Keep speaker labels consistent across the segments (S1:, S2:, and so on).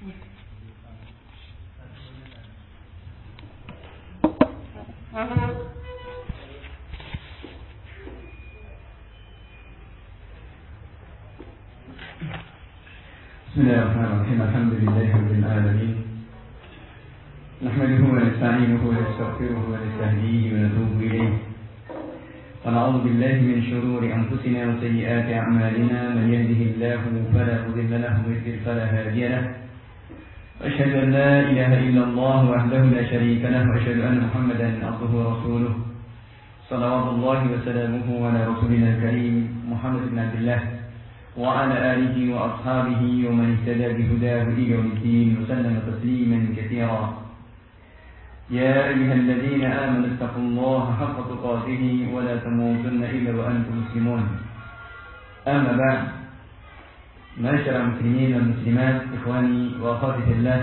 S1: Bismillahirrahmanirrahim. Alhamdulillahirabbil alamin. Nahmaduhu wa nasta'inuhu wa nastaghfiruhu wa nastahdihi wa natubu ilayh. Wa na'udzu billahi min shururi anfusina wa sayyiati a'malina. Man yahdihillahu fala mudilla lahu wa yudlil fala hadiya lahu. Asyhadu an la ilaha illallah wahdahu la syarika lahu wa asyhadu anna Muhammadan 'abduhu wa rasuluh. Shalawatullahi wa salamuhu ala rasulina al-karim Muhammad bin Abdullah wa ala alihi wa ashabihi wa man ihtada bi hudahu ila yaumiddin wa sallama tasliman katsiran. يا أيها الذين آمنوا اتقوا الله حق تقاته ولا تموتن إلا وأنتم مسلمون. أما بعد، معاشر المسلمين والمسلمات، إخواني وأخواتي في الله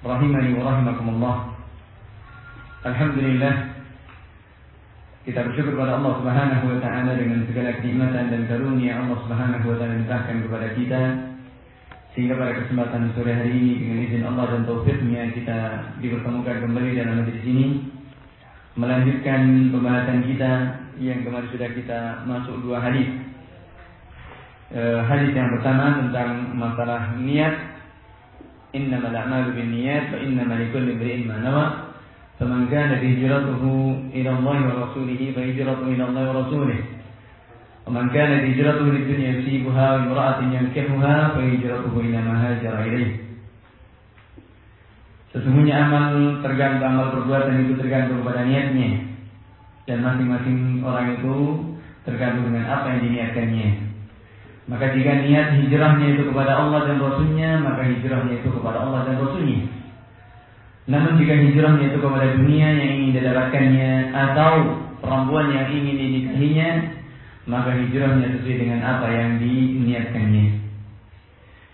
S1: rahimani wa rahimakumullah. Alhamdulillah, kita bersyukur kepada Allah Subhanahu wa taala dengan segala kenikmatan dan karunia Allah Subhanahu wa taala limpahkan kepada kita, sehingga pada kesempatan sore hari ini dengan izin Allah dan taufiknya kita dipertemukan kembali dalam majlis ini, melanjutkan pembahasan kita yang kemarin sudah kita masuk dua hadis. Hadis yang pertama tentang masalah niat, innamal a'malu binniyat wa innamal likulli imri'in ma nawa. Faman kana hijratuhu ila Allah wa rasulihi fa hijratuhu ila Allah wa rasulih. ومن كانت هجرته للدنيا يصيبها وامرأة ينكحها فهجرته إلى ما هاجر إليه. Sesungguhnya amal perbuatan itu tergantung pada niatnya, dan masing-masing orang itu tergantung dengan apa yang diniatkannya. Maka jika niat hijrahnya itu kepada Allah dan Rasulnya, maka hijrahnya itu kepada Allah dan Rasulnya. Namun jika hijrahnya itu kepada dunia yang ingin didapatkannya atau perempuan yang ingin dinikahinya, maka hijrahnya sesuai dengan apa yang diniatkannya.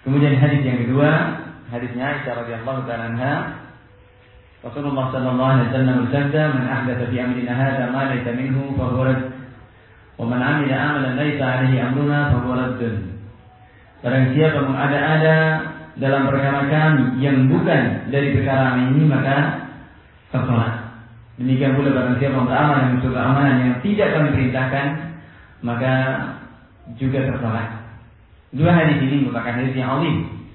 S1: Kemudian hadis yang kedua, hadisnya Aisyah radhiyallahu ta'ala anha, Rasulullah sallallahu alaihi wasallam bersabda, "Man ahdatsa fi amrina hadza ma laysa minhu fa huwa radd, wa man 'amila 'amalan laysa 'alaihi amruna fa huwa radd." Barang siapa mengada-ada dalam perkara kami yang bukan dari perkara ini, maka tertolak. Demikian pula barang siapa beramal dengan suatu amalan yang tidak kami perintahkan, maka juga tertolak. Dua hadis ini merupakan hadis yang azim,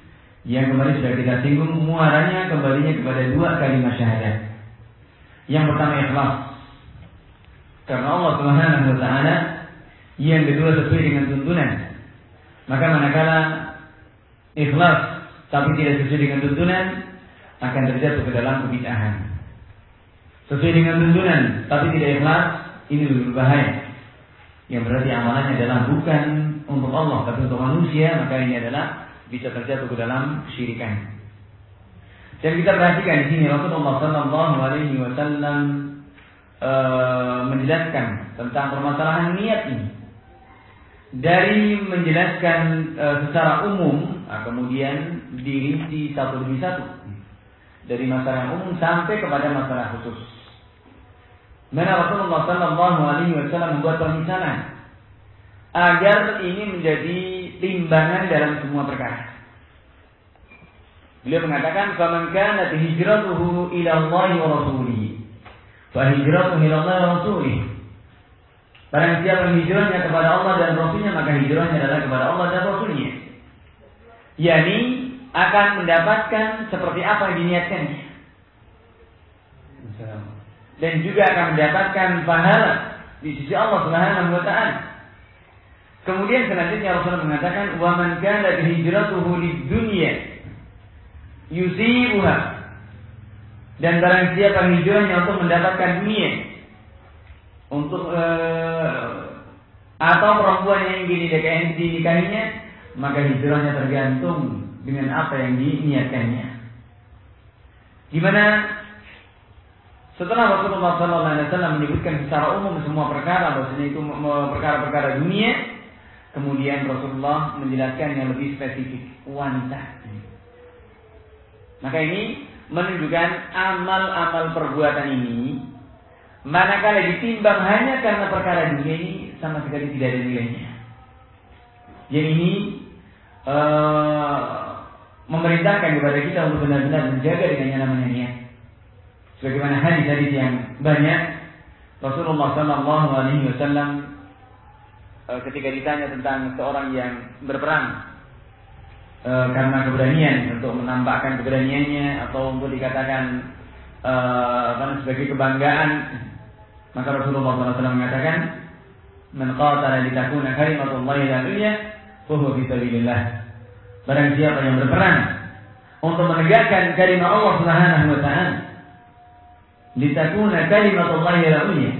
S1: yang kemarin sudah kita singgung, muaranya kembalinya kepada dua kalimat syahadat. Yang pertama ikhlas karena Allah Subhanahu wa taala, yang kedua sesuai dengan tuntunan. Maka manakala ikhlas tapi tidak sesuai dengan tuntunan, akan terjatuh ke dalam kebid'ahan. Sesuai dengan tuntunan tapi tidak ikhlas, ini lebih berbahaya. Yang berarti amalannya adalah bukan untuk Allah tapi untuk manusia, maka ini adalah bisa terjatuh ke dalam kesyirikan. Dan kita perhatikan di sini Rasulullah sallallahu alaihi wasallam menjelaskan tentang permasalahan niat ini. Dari menjelaskan secara umum, kemudian dirinci satu demi satu. Dari masalah yang umum sampai kepada masalah khusus. Mana Rasulullah sallallahu alaihi wasallam membuat permisalan agar ini menjadi timbangan dalam semua perkara. Beliau mengatakan, "Faman kanat hijratuhu ila Allah wa rasulih, fa hijratuhu ila Allah wa rasulih." Barang siapa hijrahnya kepada Allah dan Rasulnya, maka hijrahnya adalah kepada Allah dan Rasulnya. Yani akan mendapatkan seperti apa yang diniatkannya. Dan juga akan mendapatkan pahala di sisi Allah Subhanahu wa taala. Kemudian selanjutnya Rasulullah mengatakan, "Wa man kana hijratuhu lid-dunya yusibuha." Dan barang siapa hijrahnya untuk mendapatkan dunia, untuk atau perempuan yang ingin dinikahinya, maka hijrahnya tergantung dengan apa yang diniatkannya. Di mana setelah Rasulullah SAW menyebutkan secara umum semua perkara, bahwasanya itu perkara-perkara dunia, kemudian Rasulullah menjelaskan yang lebih spesifik, wanita. Maka ini menunjukkan amal-amal perbuatan ini, manakala ditimbang hanya karena perkara dunia ini, sama sekali tidak ada nilainya. Jadi ini memerintahkan kepada kita untuk benar-benar menjaga dengan yang namanya niat. Sebagaimana hadis-hadis yang banyak, Rasulullah SAW ketika ditanya tentang seorang yang berperang karena keberanian, untuk menampakkan keberaniannya atau untuk dikatakan sebagai kebanggaan, maka Rasulullah SAW mengatakan, "Man qatala litakuna kalimatullahi al-'ulya, fa huwa fi sabilillah." Barang siapa yang berperang untuk menegakkan kalimat Allah Subhanahu wa taala, litakuna kalimatullahi al-'ulya,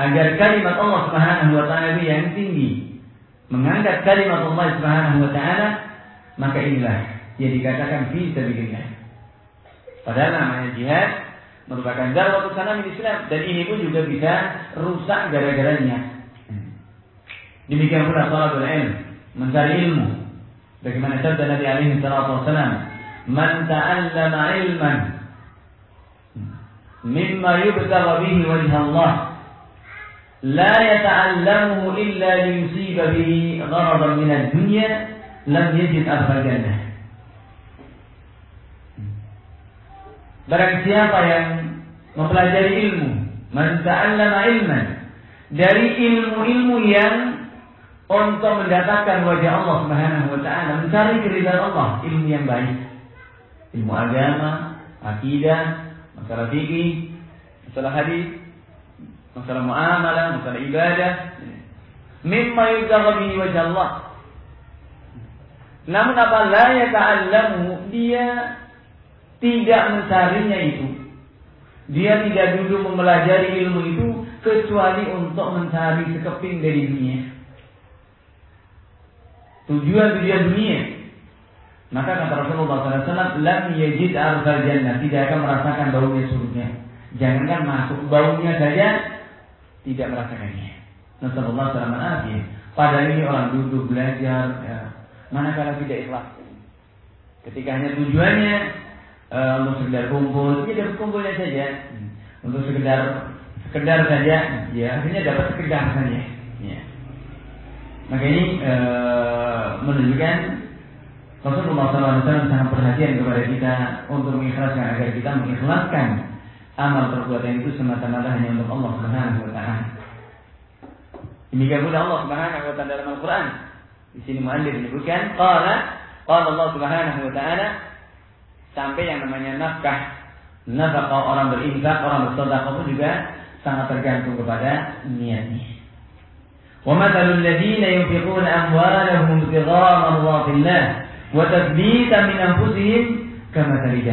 S1: agar kalimat Allah Subhanahu wa taala yang tinggi, mengangkat kalimat Allah Subhanahu wa taala, maka inilah yang dikatakan fi sabilillah. Padahal namanya jihad merupakan darwatul sanam Islam, dan ini pun juga bisa rusak gara-gara niat. Demikian pula talabul ilm, mencari ilmu. Bagaimana sabda Nabi alaihi salatu wasallam, "Man ta'allama ilman mimma yubtagha bihi wajha Allah, la yata'allamuhu illa liyusiba bihi gharadan min ad-dunya, lam yajid arfal jannah." Barang siapa yang mempelajari ilmu, man ta'allama ilman, dari ilmu-ilmu yang untuk mendatangkan wajah Allah Subhanahu wa taala, mencari keridhaan Allah, ilmu yang baik, ilmu agama, akidah, masalah fikih, masalah hadis, masalah muamalah, masalah ibadah, mimma yubtagha bihi wajh Allah. Namun apa la yata'allamu, dia tidak mencarinya itu. Dia tidak duduk mempelajari ilmu itu kecuali untuk mencari sekeping dari dunia, tujuan-tujuan dunia. Maka kata Rasulullah SAW, lam yajid arfal jannah, tidak akan merasakan baunya surga. Jangankan masuk, baunya saja tidak merasakannya. Nasallallahu alaihi wasallam. Padahal ini orang duduk belajar, ya, manakala tidak ikhlas. Ketika hanya tujuannya untuk sekedar kumpul, ya berkumpulnya saja. Untuk sekedar saja, ya akhirnya dapat sekedar saja. Ya. Maka ini menunjukkan Rasulullah SAW sangat perhatian kepada kita untuk mengikhlaskan, agar kita mengikhlaskan amal perbuatan itu semata-mata hanya untuk Allah Subhanahu wa taala. Demikian pula Allah Subhanahu wa taala dalam Al-Qur'an. Di sini muallif menyebutkan qala Allah Subhanahu wa taala, sampai yang namanya nafkah orang berinfak, orang bersedekah pun juga sangat tergantung kepada niatnya. Wa mathalul ladzina yunfiquna amwalahum ibtigha'a mardatillah wa tathbitan min anfusihim kamathali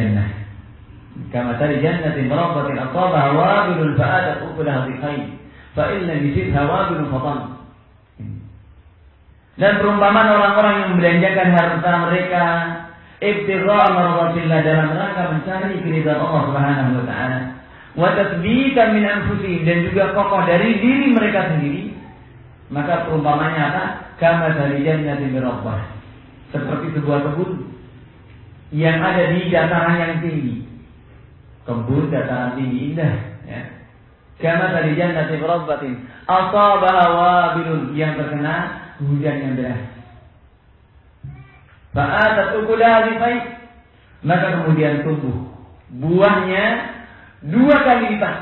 S1: jannatin maradatin asabaha wabilun fa'atat ukulaha dhifain fa in lam yusibha wabilun fatan. Dan perumpamaan orang-orang yang membelanjakan harta mereka ibtigha'a mardatillah, dalam rangka mencari keridhaan Allah Subhanahu wa taala, wa tathbitan min anfusihim, dan juga kokoh dari diri mereka sendiri, maka perumpamannya apa? Kamathali jannatin mirabbah, seperti sebuah kebun yang ada di dataran yang tinggi. Kebun dataran tinggi indah, ya. Kamathali jannatin mirabbatin asabaha wabilun, yang terkena hujan yang deras. Fa'atat ukulaha dhifain, maka kemudian tumbuh buahnya 2 kali lipat.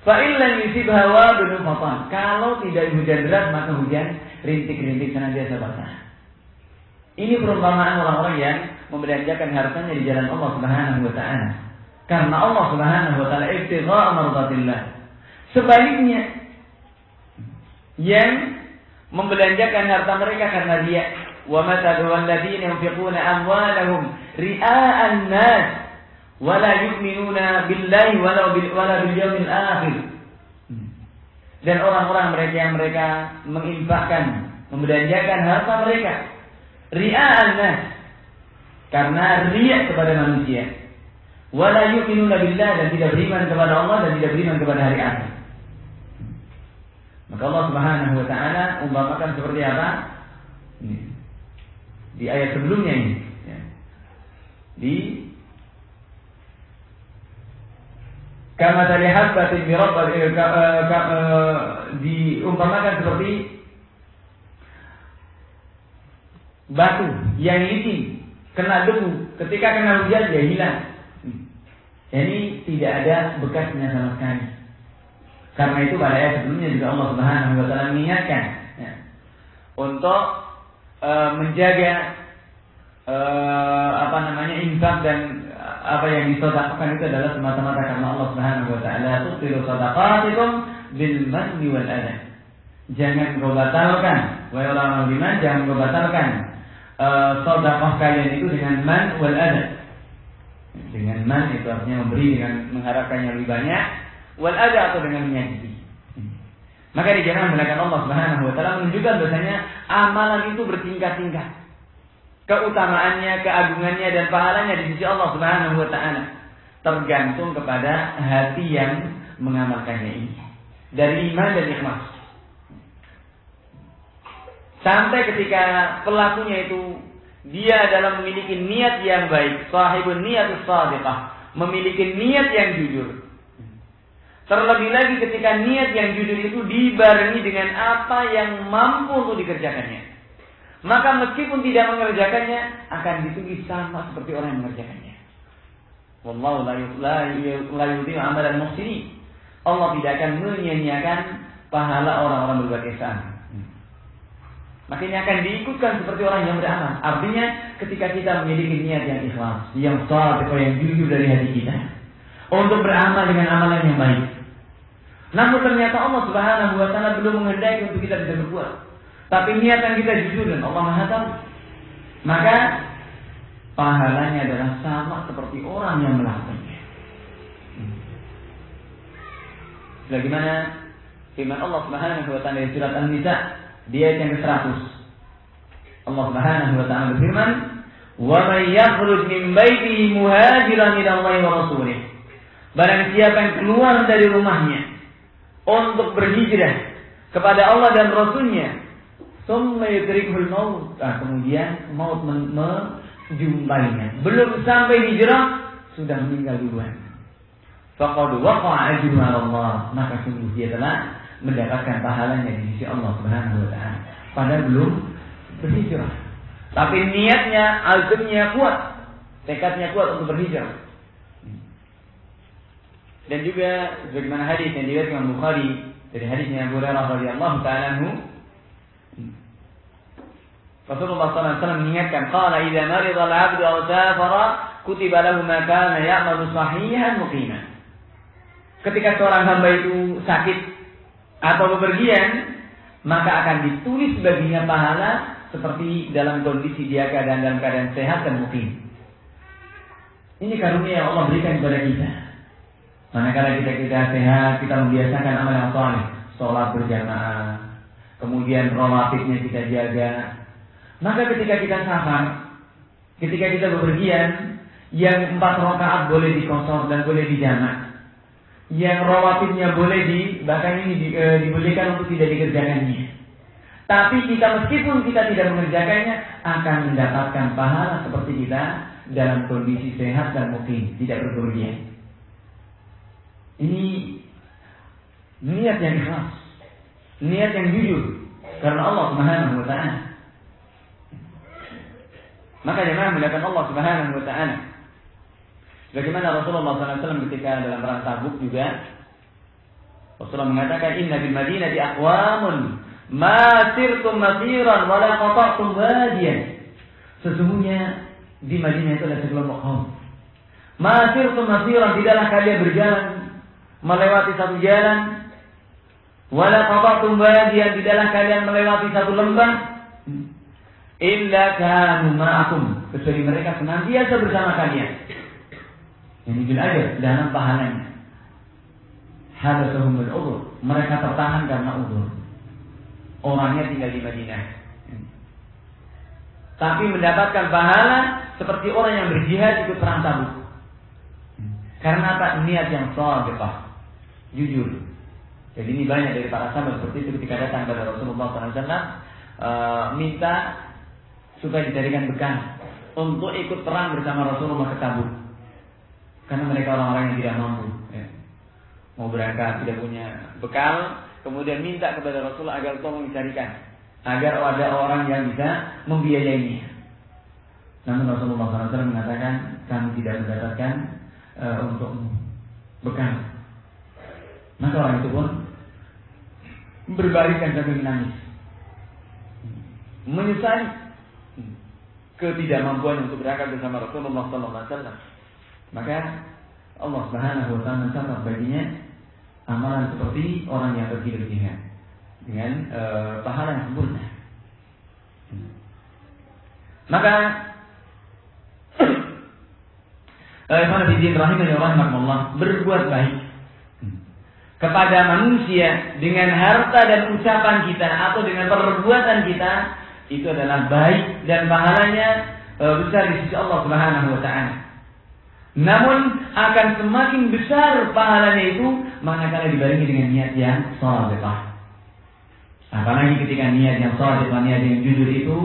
S1: Fa in lam yusibha wabilun fatan, kalau tidak hujan deras maka hujan rintik-rintik senantiasa basah. Ini perumpamaan orang-orang yang membelanjakan hartanya di jalan Allah Subhanahu wa taala, karena Allah Subhanahu wa taala ibtigha'a mardatillah. Sebaliknya, yang membelanjakan harta mereka karena dia, wa mathalul ladzina yunfiquna amwalahum ria'an nas wa la yu'minuna billahi wala bil yawmil akhir. Dan orang-orang mereka yang mereka menginfakkan, membelanjakan harta mereka ria'an nas, karena riya kepada manusia, wa la yu'minuna billahi, dan tidak beriman kepada Allah dan tidak beriman kepada hari akhir. Maka Allah Subhanahu wa taala umpamakan seperti apa? Di ayat sebelumnya ini, ya. Kamathali habbatin mirabbatin, diumpamakan seperti batu yang licin, kena debu, ketika kena hujan dia hilang. Jadi tidak ada bekasnya sama sekali. Karena itu pada ayat sebelumnya juga Allah Subhanahu wa taala mengingatkan untuk menjaga infak dan apa yang disedekahkan itu adalah semata-mata karena Allah Subhanahu wa taala. Tusiru sadaqatikum bil manni wal adha. Jangan kau batalkan, wahai orang beriman, jangan kau batalkan sedekah kalian itu dengan man wal adha. Dengan man itu artinya memberi dengan mengharapkan yang lebih banyak, wal adha atau dengan menyakiti. Maka di jalan menggunakan Allah Subhanahu wa taala menunjukkan bahasanya amalan itu bertingkat-tingkat. Keutamaannya, keagungannya dan pahalanya di sisi Allah Subhanahu wa taala tergantung kepada hati yang mengamalkannya ini. Dari iman dan ikhlas. Sampai ketika pelakunya itu dia adalah memiliki niat yang baik, sahibun niyatus shadiqah, memiliki niat yang jujur. Terlebih lagi ketika niat yang jujur itu dibarengi dengan apa yang mampu untuk dikerjakannya. Maka meskipun tidak mengerjakannya akan ditulis sama seperti orang yang mengerjakannya. Wallahu la yudhi'u amalan muhsinin. Allah tidak akan menyia-nyiakan pahala orang-orang berbuat ihsan. Makanya akan diikutkan seperti orang yang beramal. Artinya ketika kita memiliki niat yang ikhlas, yang shadiq, yang jujur dari hati kita untuk beramal dengan amalan yang baik. Namun ternyata Allah Subhanahu wa taala belum menghendaki untuk kita bisa berbuat. Tapi niatan kita jujur dan Allah Maha tahu. Maka pahalanya adalah sama seperti orang yang melakukannya. Bagaimana firman Allah Subhanahu wa taala di surat An-Nisa di ayat yang ke-100. Allah Subhanahu wa taala berfirman, "Wa may yakhruj min baitihi muhajiran ila Allah wa rasulih." Barang siapa yang keluar dari rumahnya untuk berhijrah kepada Allah dan Rasulnya, summa yudrikuhul maut, kemudian maut menjumpainya. Belum sampai hijrah sudah meninggal duluan. Faqad waqa'a ajruhu 'ala Allah, maka sungguh dia telah mendapatkan pahalanya di sisi Allah Subhanahu wa taala. Padahal belum berhijrah. Tapi niatnya, azmnya kuat, tekadnya kuat untuk berhijrah. Dan juga bagaimana hadis yang diriwayatkan Imam Bukhari dari hadisnya Abu Hurairah radhiyallahu ta'ala anhu, Rasulullah sallallahu alaihi wasallam mengingatkan, qala idza marida al-'abdu aw safara kutiba lahu ma kana ya'malu sahihan muqiman. Ketika seorang hamba itu sakit atau bepergian, maka akan ditulis baginya pahala seperti dalam kondisi dia dalam keadaan sehat dan mukim. Ini karunia yang Allah berikan kepada kita. Manakala kita sehat, kita membiasakan amal yang saleh, sholat berjamaah, kemudian rawatibnya kita jaga. Maka ketika kita safar, ketika kita bepergian, yang 4 rakaat boleh dikosor dan boleh dijamak. Yang rawatibnya boleh bahkan ini dibolehkan untuk tidak dikerjakannya. Tapi kita meskipun kita tidak mengerjakannya akan mendapatkan pahala seperti kita dalam kondisi sehat dan mukim, tidak berpergian. Ini niat yang ikhlas, niat yang jujur karena Allah Subhanahu wa taala. Maka jemaah melihat Allah Subhanahu wa taala. Bagaimana Rasulullah SAW ketika dalam perang Tabuk juga Rasulullah mengatakan, inna bil madinati aqwamun ma sirtum masiran wa la qata'tum wadiyan. Sesungguhnya di Madinah itu ada sekelompok kaum. Ma sirtum masiran, tidaklah kalian berjalan melewati satu jalan, wa la qata'tum wadiyan, tidaklah kalian melewati satu lembah, illa kanu ma'akum, kecuali mereka senantiasa bersama kalian. Ini bil ajr, dalam pahalanya. Hadasahum bil udzur, mereka tertahan karena udzur. Orangnya tinggal di Madinah, tapi mendapatkan pahala seperti orang yang berjihad ikut perang Tabuk. Karena apa? Niat yang shadiqah, jujur. Jadi ini banyak dari para sahabat seperti itu ketika datang kepada Rasulullah SAW, minta supaya dicarikan bekal untuk ikut perang bersama Rasulullah ke Tabuk. Karena mereka orang-orang yang tidak mampu, ya. Mau berangkat tidak punya bekal, kemudian minta kepada Rasulullah agar tolong dicarikan agar ada orang yang bisa membiayainya. Namun Rasulullah SAW mengatakan, kami tidak mendapatkan untukmu bekal. Maka orang itu pun berbarikan sambil menangis, menyesali ketidakmampuan untuk berangkat bersama Rasulullah SAW. Maka Allah Subhanahu wa taala mencatat baginya amalan seperti orang yang pergi berjihad dengan pahala yang sempurna. Maka ikhwan fillah rahimahullah, berbuat baik kepada manusia dengan harta dan ucapan kita atau dengan perbuatan kita itu adalah baik dan pahalanya besar di sisi Allah Subhanahu wa taala. Namun akan semakin besar pahalanya itu manakala dibarengi dengan niat yang shadiqah. Apalagi ketika niat yang shadiqah, niat yang jujur itu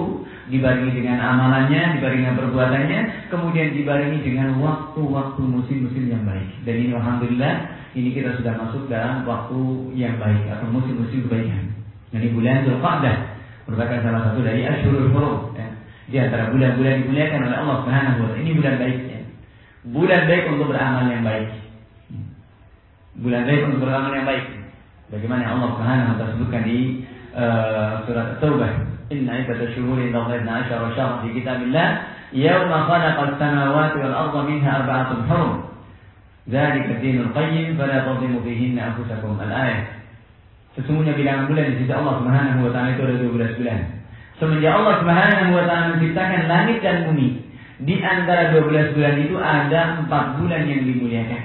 S1: dibarengi dengan amalannya, dibarengi dengan perbuatannya, kemudian dibarengi dengan waktu-waktu musim-musim yang baik. Dan ini alhamdulillah, ini kita sudah masuk dalam waktu yang baik atau musim-musim kebaikan. Jadi bulan Dzulqa'dah merupakan salah satu dari Asyhurul Hurum, ya. Di antara bulan-bulan dimuliakan oleh Allah Subhanahu wa taala. Ini bulan baiknya. Bulan baik untuk beramal yang baik. Bulan baik untuk beramal yang baik. Bagaimana Allah Subhanahu wa taala sebutkan di surat At-Taubah, inna iddatash shuhuri 12 syahran fi kitabillah yawma khalaqas samawati wal arda minha arba'atun hurum. Dzalika ad-dinul qayyim fala tadhlimu fihinna anfusakum. Al-ayah. Sesungguhnya bilangan bulan di sisi Allah Subhanahu wa taala itu ada 12 bulan. Semenjak Allah Subhanahu wa taala menciptakan langit dan bumi, di antara 12 bulan itu ada 4 bulan yang dimuliakan.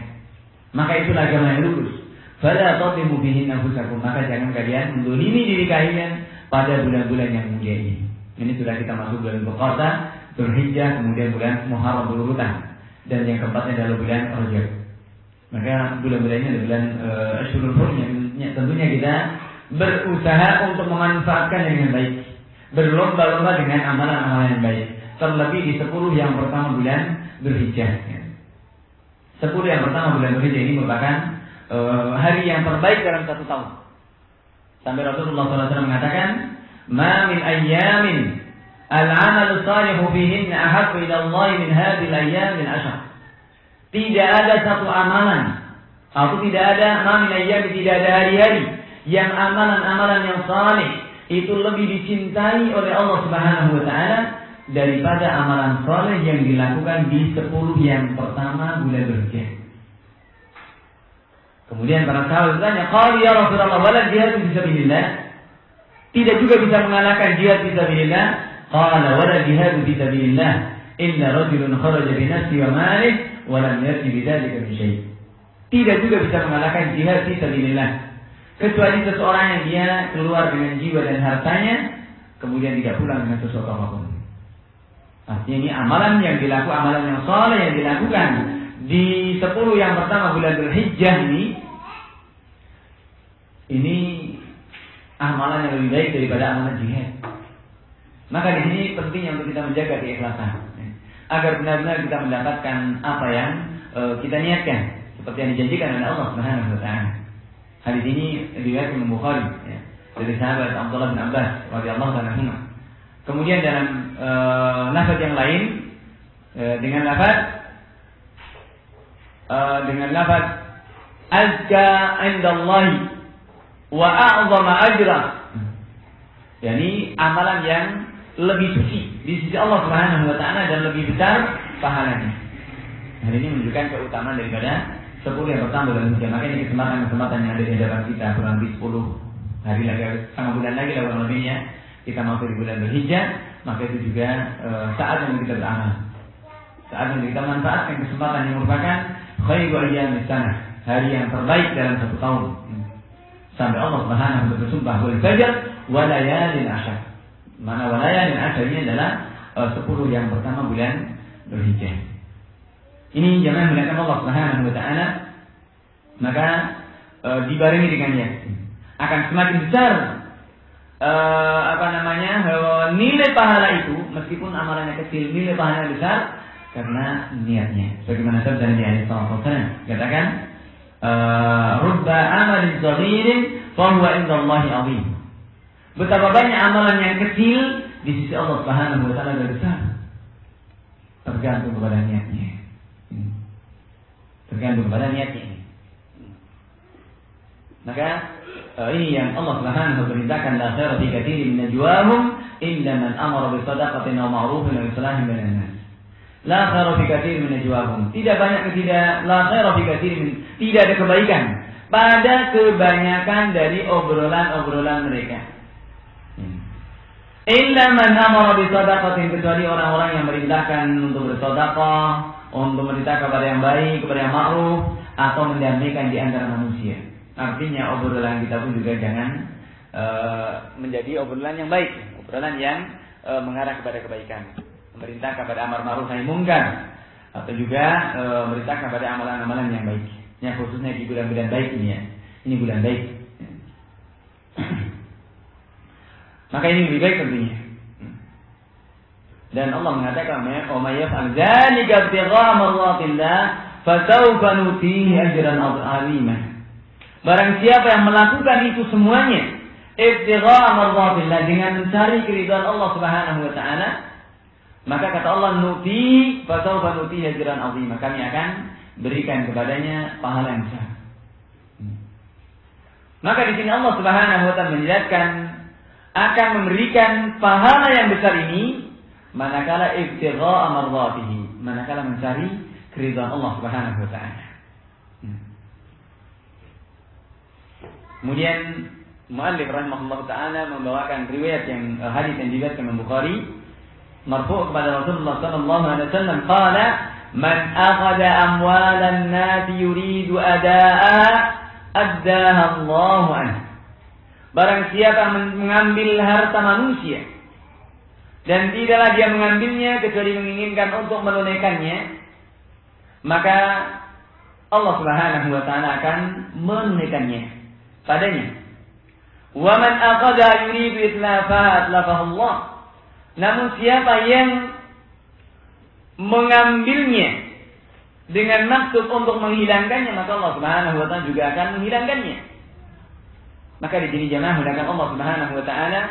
S1: Maka itulah agama yang lurus. Fala tadlimu fihinna anfusakum. Maka jangan kalian mendolimi diri kalian pada bulan-bulan yang mulia ini. Ini sudah kita masuk bulan Dzulqa'dah, Dzulhijjah, kemudian bulan Muharram berurutan. Dan yang keempatnya adalah bulan Rajab. Maka bulan-bulan ini adalah bulan Asyhurul Hurum yang tentunya kita berusaha untuk memanfaatkan dengan baik, berlomba-lomba dengan amalan-amalan yang baik. Terlebih di 10 yang pertama bulan Dzulhijjah. 10 yang pertama bulan Dzulhijjah ini merupakan hari yang terbaik dalam satu tahun. Sampai Rasulullah SAW mengatakan, "Ma min ayyamin al-'amalu shalihu fihinna ahabbu ila Allah min hadhihi al-ayyam al-'ashr." Tidak ada satu amalan atau tidak ada tidak ada hari-hari yang amalan-amalan yang saleh itu lebih dicintai oleh Allah Subhanahu wa taala daripada amalan saleh yang dilakukan di 10 yang pertama bulan Dzulhijjah. Kemudian para sahabat bertanya, "Qalu ya Rasulullah, wala jihad fi sabilillah?" Tidak juga bisa mengalahkan jihad fi sabilillah. Qala wala jihad fi sabilillah illa rajulun kharaja bi nafsihi wa malihi wa lam yati bi dzalika min syai'. Tidak juga bisa mengalahkan jihad fi sabilillah kecuali seseorang yang dia keluar dengan jiwa dan hartanya kemudian tidak pulang dengan sesuatu apapun. Artinya ini amalan yang dilakukan, amalan yang saleh yang dilakukan di 10 yang pertama bulan Dzulhijjah ini amalan yang lebih baik daripada amalan jihad. Maka di sini pentingnya untuk kita menjaga keikhlasan agar benar-benar kita mendapatkan apa yang kita niatkan seperti yang dijanjikan oleh Allah Subhanahu wa taala. Hadis ini riwayat Imam Bukhari dari sahabat Abdullah bin Abbas radhiyallahu anhu. Kemudian dalam lafaz yang lain dengan lafaz azka indallahi wa a'zama ajra. Yani amalan yang lebih suci di sisi Allah Subhanahu wa taala dan lebih besar pahalanya. Hal ini menunjukkan keutamaan daripada 10 yang pertama bulan Dzulhijjah. Maka ini kesempatan yang ada di hadapan kita kurang lebih 10 hari lagi, setengah bulan lagi lah kurang lebihnya kita masuk di bulan Dzulhijjah. Maka itu juga saat yang kita beramal, saat yang kita manfaatkan kesempatan yang merupakan khairu ayyamis sanah, hari yang terbaik dalam satu tahun. Sampai Allah Subhanahu wa taala bersumpah wal fajr wa layalin ashr. Mana walayalin ashr ini adalah 10 yang pertama bulan Dzulhijjah. Ini jangan menggunakan Allah Subhanahu wa taala, maka dibarengi dengan yakin akan semakin besar nilai pahala itu, meskipun amalannya kecil, nilai pahalanya besar karena niatnya. Bagaimana sabda Nabi alaihi wasallam katakan, "Rubba amalin saghirin fa huwa indallahi 'azim, Betapa banyak amalan yang kecil di sisi Allah Subhanahu wa taala adalah besar. Tergantung kepada niatnya. Tergantung kepada niatnya. Maka ini yang Allah Subhanahu wa taala perintahkan, la khaira fi katsirin min najwahum illa man amara bi shadaqatin aw ma'rufin aw islahin bainan nas. La khaira fi katsirin min najwahum. Tidak ada kebaikan pada kebanyakan dari obrolan-obrolan mereka. Illa man amara bi shadaqatin, kecuali orang-orang yang merintahkan untuk bersedekah, untuk memerintahkan kepada yang baik, kepada yang ma'ruf, atau mendamaikan di antara manusia. Artinya obrolan kita pun juga jangan menjadi obrolan yang baik, obrolan yang mengarah kepada kebaikan, memerintah kepada amar ma'ruf nahi munkar, atau juga memerintah kepada amalan-amalan yang baik. Ya, khususnya di bulan-bulan baik ini ya. Ini bulan baik. Maka ini lebih baik tentunya. Dan Allah mengatakan, "Wa may yaf'al dzalika ibtigha'a mardatillah, fasawfa nutihi ajran 'azima." Barang siapa yang melakukan itu semuanya ibtigha'a mardatillah, dengan mencari keridhaan Allah Subhanahu wa taala, maka kata Allah, "Nuti fasawfa nutihi ajran 'azima." Kami akan berikan kepadanya pahala yang besar. Maka di sini Allah Subhanahu wa taala menjelaskan akan memberikan pahala yang besar ini manakala ibtigha'a mardatihi, manakala mencari keridhaan Allah Subhanahu wa taala. Kemudian muallif rahimahullah taala membawakan riwayat yang hadis yang diriwayatkan Imam Bukhari marfu' kepada Rasulullah sallallahu alaihi wasallam, qala man akhadha amwalan nas yuridu adaa'a addaha Allahu anhu. Barang siapa mengambil harta manusia dan tidaklah dia mengambilnya kecuali menginginkan untuk menunaikannya, maka Allah Subhanahu wa taala akan menunaikannya padanya. Wa man aqada yuridu itlafa atlafahu Allah. Namun siapa yang mengambilnya dengan maksud untuk menghilangkannya, maka Allah Subhanahu wa taala juga akan menghilangkannya. Maka di sini jemaah menggunakan Allah Subhanahu wa taala,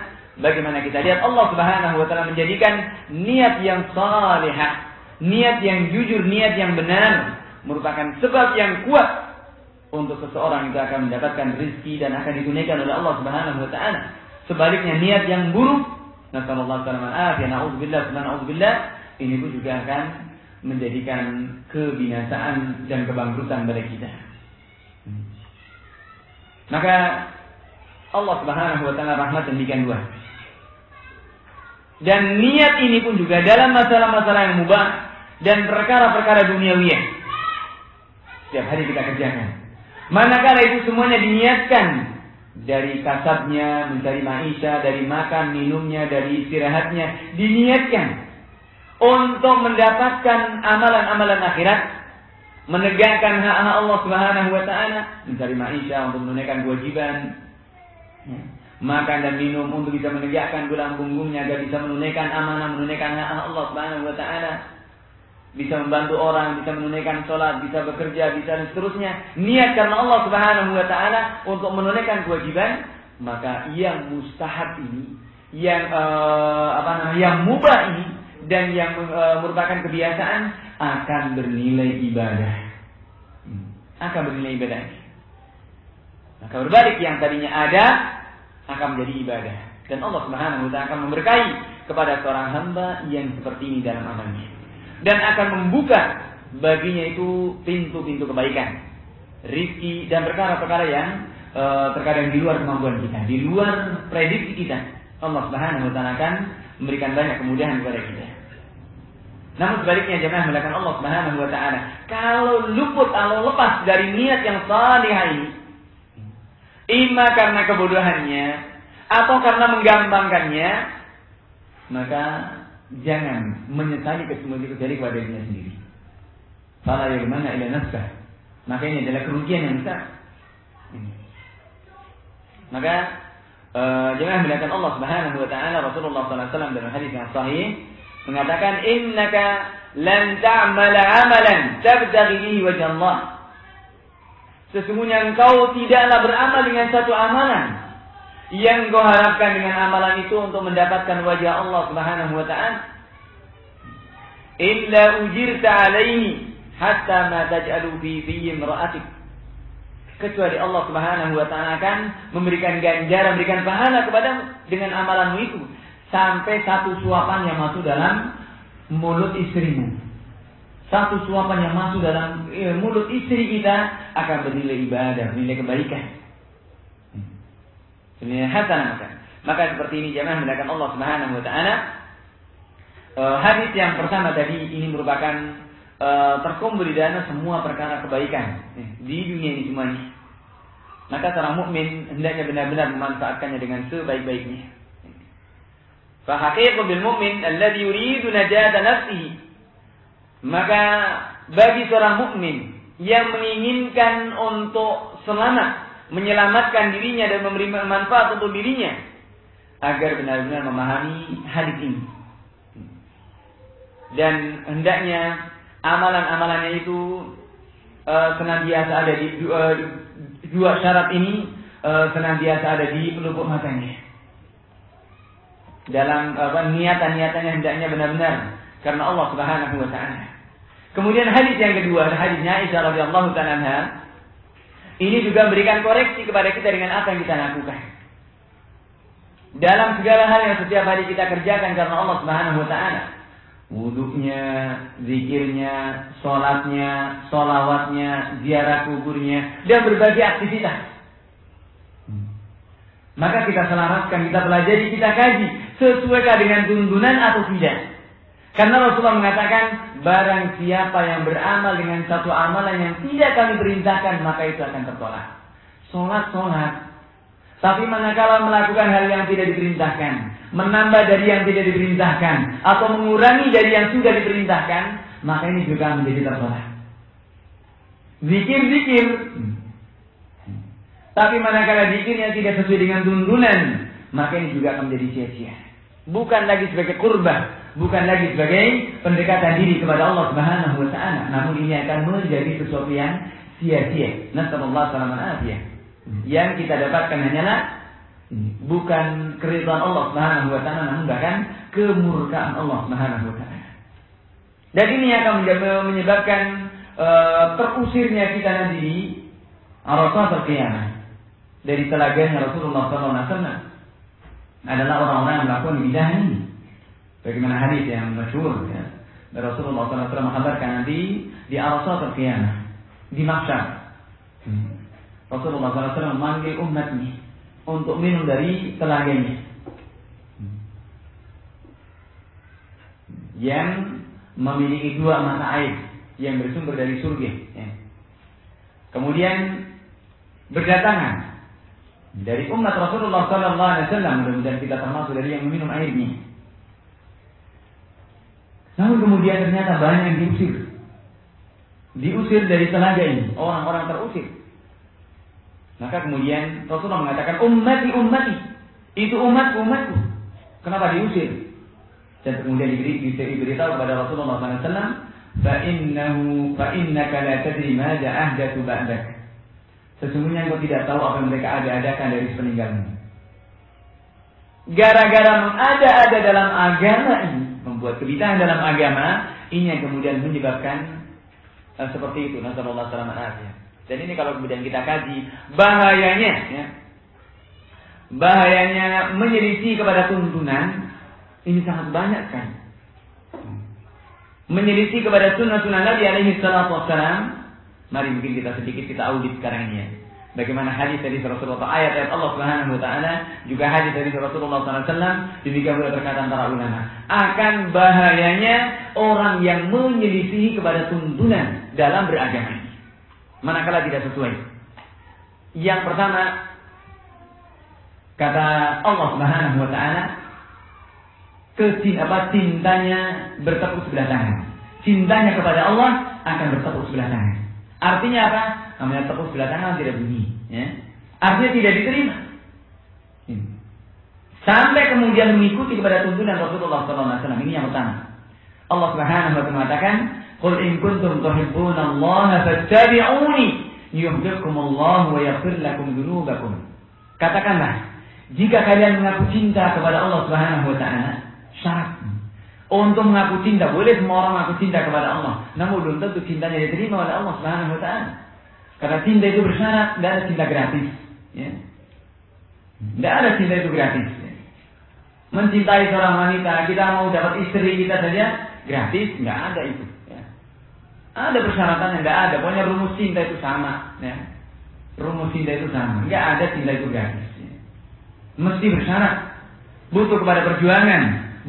S1: bagaimana kita lihat Allah Subhanahu wa taala menjadikan niat yang salihah, niat yang jujur, niat yang benar merupakan sebab yang kuat untuk seseorang itu akan mendapatkan rezeki dan akan ditunaikan oleh Allah Subhanahu wa taala. Sebaliknya niat yang buruk, nasallallahu alaihi na'udzubillah, ini pun juga akan menjadikan kebinasaan dan kebangkrutan pada kita. Maka Allah Subhanahu wa taala rahmat demikian dua. Dan niat ini pun juga dalam masalah-masalah yang mubah dan perkara-perkara duniawiyah. Setiap hari kita kerjakan. Manakala itu semuanya diniatkan dari kasabnya, mencari maisha, dari makan, minumnya, dari istirahatnya, diniatkan untuk mendapatkan amalan-amalan akhirat, menegakkan hak-hak Allah Subhanahu wa taala, mencari maisha untuk menunaikan kewajiban, makan dan minum untuk bisa menegakkan tulang punggungnya agar bisa menunaikan amanah, menunaikan hak Allah Subhanahu wa taala, bisa membantu orang, bisa menunaikan sholat, bisa bekerja, bisa dan seterusnya. Niat karena Allah Subhanahu wa taala untuk menunaikan kewajiban, maka yang mustahab ini, yang yang mubah ini dan yang merupakan kebiasaan akan bernilai ibadah. Akan bernilai ibadah. Maka berbalik, yang tadinya ada akan menjadi ibadah. Dan Allah Subhanahu wa taala akan memberkahi kepada seorang hamba yang seperti ini dalam amalnya. Dan akan membuka baginya itu pintu-pintu kebaikan, rizki dan perkara-perkara yang terkadang di luar kemampuan kita, di luar prediksi kita. Allah Subhanahu wa taala akan memberikan banyak kemudahan kepada kita. Namun sebaliknya jemaah melakukan Allah Subhanahu wa taala, kalau luput, kalau lepas dari niat yang salihah ini, ima karena kebodohannya atau karena menggampangkannya, maka jangan menyesali kecuali kepada dirinya sendiri. Fala yarmana ila nafsah. Maka ini adalah kerugian yang besar. Maka jangan melakukan Allah Subhanahu wa taala, Rasulullah sallallahu alaihi wasallam dalam hadis yang sahih mengatakan, innaka lan ta'mala 'amalan tabtaghi bihi wajha Allah. Sesungguhnya engkau tidaklah beramal dengan satu amalan yang kau harapkan dengan amalan itu untuk mendapatkan wajah Allah Subhanahu wa ta'ala. Illa ujirta alaihi hatta ma taj'alu fi imra'atik. Kecuali Allah Subhanahu wa ta'ala akan memberikan ganjaran, memberikan pahala kepadamu dengan amalanmu itu sampai satu suapan yang masuk dalam mulut istrimu. Satu suapan yang masuk dalam mulut istri kita akan bernilai ibadah, bernilai kebaikan. Sebenarnya hasanah. Maka seperti ini jemaah mendapatkan Allah Subhanahu wa ta'ala. Hadis yang pertama tadi ini merupakan terkumpul di dalam semua perkara kebaikan di dunia ini semuanya. Maka seorang mukmin hendaknya benar-benar memanfaatkannya dengan sebaik-baiknya. Fa haqiqatu bil mu'min alladhi yuridu najata nafsihi. Maka bagi seorang mukmin yang menginginkan untuk selamat, menyelamatkan dirinya dan memberi manfaat untuk dirinya, agar benar-benar memahami hadis ini. Dan hendaknya amalan-amalannya itu senantiasa ada di dua syarat ini senantiasa ada di pelupuk matanya. Dalam niatan-niatannya hendaknya benar-benar karena Allah Subhanahu wa ta'ala. Kemudian hadis yang kedua, hadisnya Aisyah radhiyallahu ta'ala anha. Ini juga memberikan koreksi kepada kita dengan apa yang kita lakukan. Dalam segala hal yang setiap hari kita kerjakan karena Allah Subhanahu wa ta'ala. Wuduknya, zikirnya, sholatnya, sholawatnya, ziarah kuburnya, dan berbagai aktivitas. Maka kita selaraskan, kita pelajari, kita kaji, sesuaikah dengan tuntunan atau tidak. Karena Rasulullah mengatakan, barang siapa yang beramal dengan satu amalan yang tidak kami perintahkan, maka itu akan tertolak. Sholat. Tapi manakala melakukan hal yang tidak diperintahkan, menambah dari yang tidak diperintahkan, atau mengurangi dari yang sudah diperintahkan, maka ini juga menjadi tertolak. Zikir. Tapi manakala zikir yang tidak sesuai dengan tuntunan, maka ini juga akan menjadi sia-sia. Bukan lagi sebagai kurban, bukan lagi sebagai pendekatan diri kepada Allah Subhanahu wa ta'ala, namun ini akan menjadi sesuatu yang sia-sia. Nasallallahu alaihi wasallam. Yang kita dapatkan hanyalah bukan keridhaan Allah Subhanahu wa ta'ala, namun bahkan kemurkaan Allah Subhanahu wa ta'ala. Dan ini akan menyebabkan terusirnya kita nanti Arafatul Qiyamah dari telaganya Rasulullah SAW adalah orang-orang yang melakukan bidah ini. Bagaimana hadis yang masyhur ya. Rasulullah SAW menghabarkan nanti di Arafatul Qiyamah, di mahsyar. Rasulullah SAW memanggil umatnya untuk minum dari telaganya yang memiliki dua mata air yang bersumber dari surga. Kemudian berdatangan dari umat Rasulullah SAW, mudah-mudahan kita termasuk dari yang meminum airnya. Namun kemudian ternyata banyak yang diusir dari telaga ini, orang-orang terusir. Maka kemudian Rasulullah mengatakan ummati, itu umatku. Kenapa diusir? Dan kemudian diberitahu kepada Rasulullah SAW, fa innaka la tadri ma ahdatsu ba'dak. Sesungguhnya engkau tidak tahu apa yang mereka ada-adakan dari sepeninggalmu. Gara-gara mengada-ada dalam agama ini, membuat kebidahan dalam agama, ini yang kemudian menyebabkan seperti itu. Nasallallahu alaihi wasallam. Dan ini kalau kemudian kita kaji bahayanya menyelisih kepada tuntunan ini sangat banyak kan. Menyelisih kepada sunnah-sunnah Nabi alaihi salatu wassalam. Mari mungkin kita audit sekarang ini ya. Bagaimana hadis dari Rasulullah, ayat-ayat Allah Subhanahu wa ta'ala, juga hadis dari Rasulullah SAW, demikian pula perkataan para ulama. Akan bahayanya orang yang menyelisihi kepada tuntunan dalam beragama. Manakala tidak sesuai. Yang pertama, kata Allah Subhanahu wa ta'ala, cintanya bertepuk sebelah tangan. Cintanya kepada Allah akan bertepuk sebelah tangan. Artinya apa? Namanya tepuk sebelah tangan tidak bunyi. Ya? Artinya tidak diterima. Sampai kemudian mengikuti kepada tuntunan Rasulullah SAW. Ini yang pertama. Allah Subhanahu wa ta'ala mengatakan, qul in kuntum tuhibbunallaha fattabi'uni yuhibbukumullahu wa yaghfir lakum dzunubakum. Katakanlah, jika kalian mengaku cinta kepada Allah Subhanahu wa taala, syarat untuk mengaku cinta, boleh semua orang mengaku cinta kepada Allah, namun belum tentu cintanya diterima oleh Allah Subhanahu wa taala. Karena cinta itu bersyarat, tidak ada cinta gratis, ya. Tidak ada cinta itu gratis. Ya. Mencintai seorang wanita, kita mau dapat istri kita saja gratis, nggak ada itu. Ya. Ada persyaratannya, nggak ada. Pokoknya rumus cinta itu sama. Ya. Rumus cinta itu sama, nggak ada cinta itu gratis. Ya. Mesti bersyarat, butuh kepada perjuangan,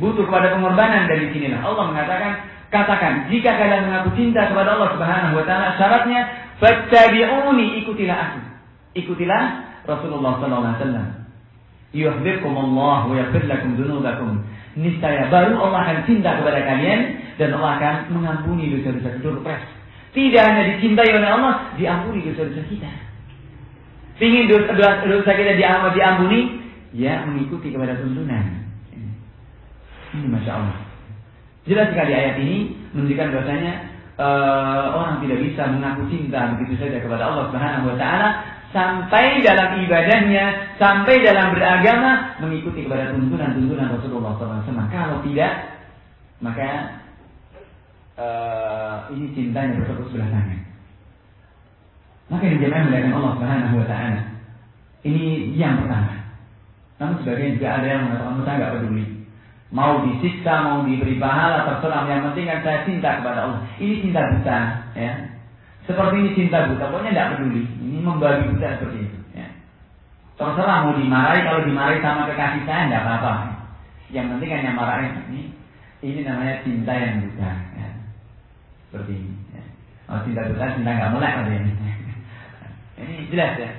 S1: butuh kepada pengorbanan. Dari sinilah Allah mengatakan, katakan, jika kalian mengaku cinta kepada Allah Subhanahu wa taala, syaratnya fattabi'uni, ikutilah aku. Ikutilah Rasulullah sallallahu alaihi wasallam. Yuhibbukumullah wa yaghfir lakum dzunubakum. Niscaya baru Allah akan cinta kepada kalian dan Allah akan mengampuni dosa-dosa kita. Tidak hanya dicintai oleh Allah, diampuni dosa-dosa kita. Ingin dosa kita diampuni, ya mengikuti kepada tuntunan. Ini Masya Allah. Jelas sekali ayat ini menunjukkan bahwasanya orang tidak bisa mengaku cinta begitu saja kepada Allah Subhanahu wa taala sampai dalam ibadahnya, sampai dalam beragama mengikuti kepada tuntunan-tuntunan Rasulullah SAW. Kalau tidak, maka ini cintanya bertepuk sebelah tangan. Maka yang dijamaah melihat Allah Subhanahu wa taala. Ini yang pertama. Namun sebagian juga ada yang mengatakan saya nggak peduli. Mau disiksa, mau diberi pahala, terserah. Yang penting kan saya cinta kepada Allah. Ini cinta buta, ya. Seperti ini cinta buta, pokoknya tidak peduli. Ini membabi buta seperti itu. Ya. Terserah mau dimarahi, kalau dimarahi sama kekasih saya tidak apa-apa. Yang penting kan yang marahin ini namanya cinta yang buta. Ya. Seperti ini. Ya. Oh, cinta buta, cinta nggak melek katanya. Ini jelas ya.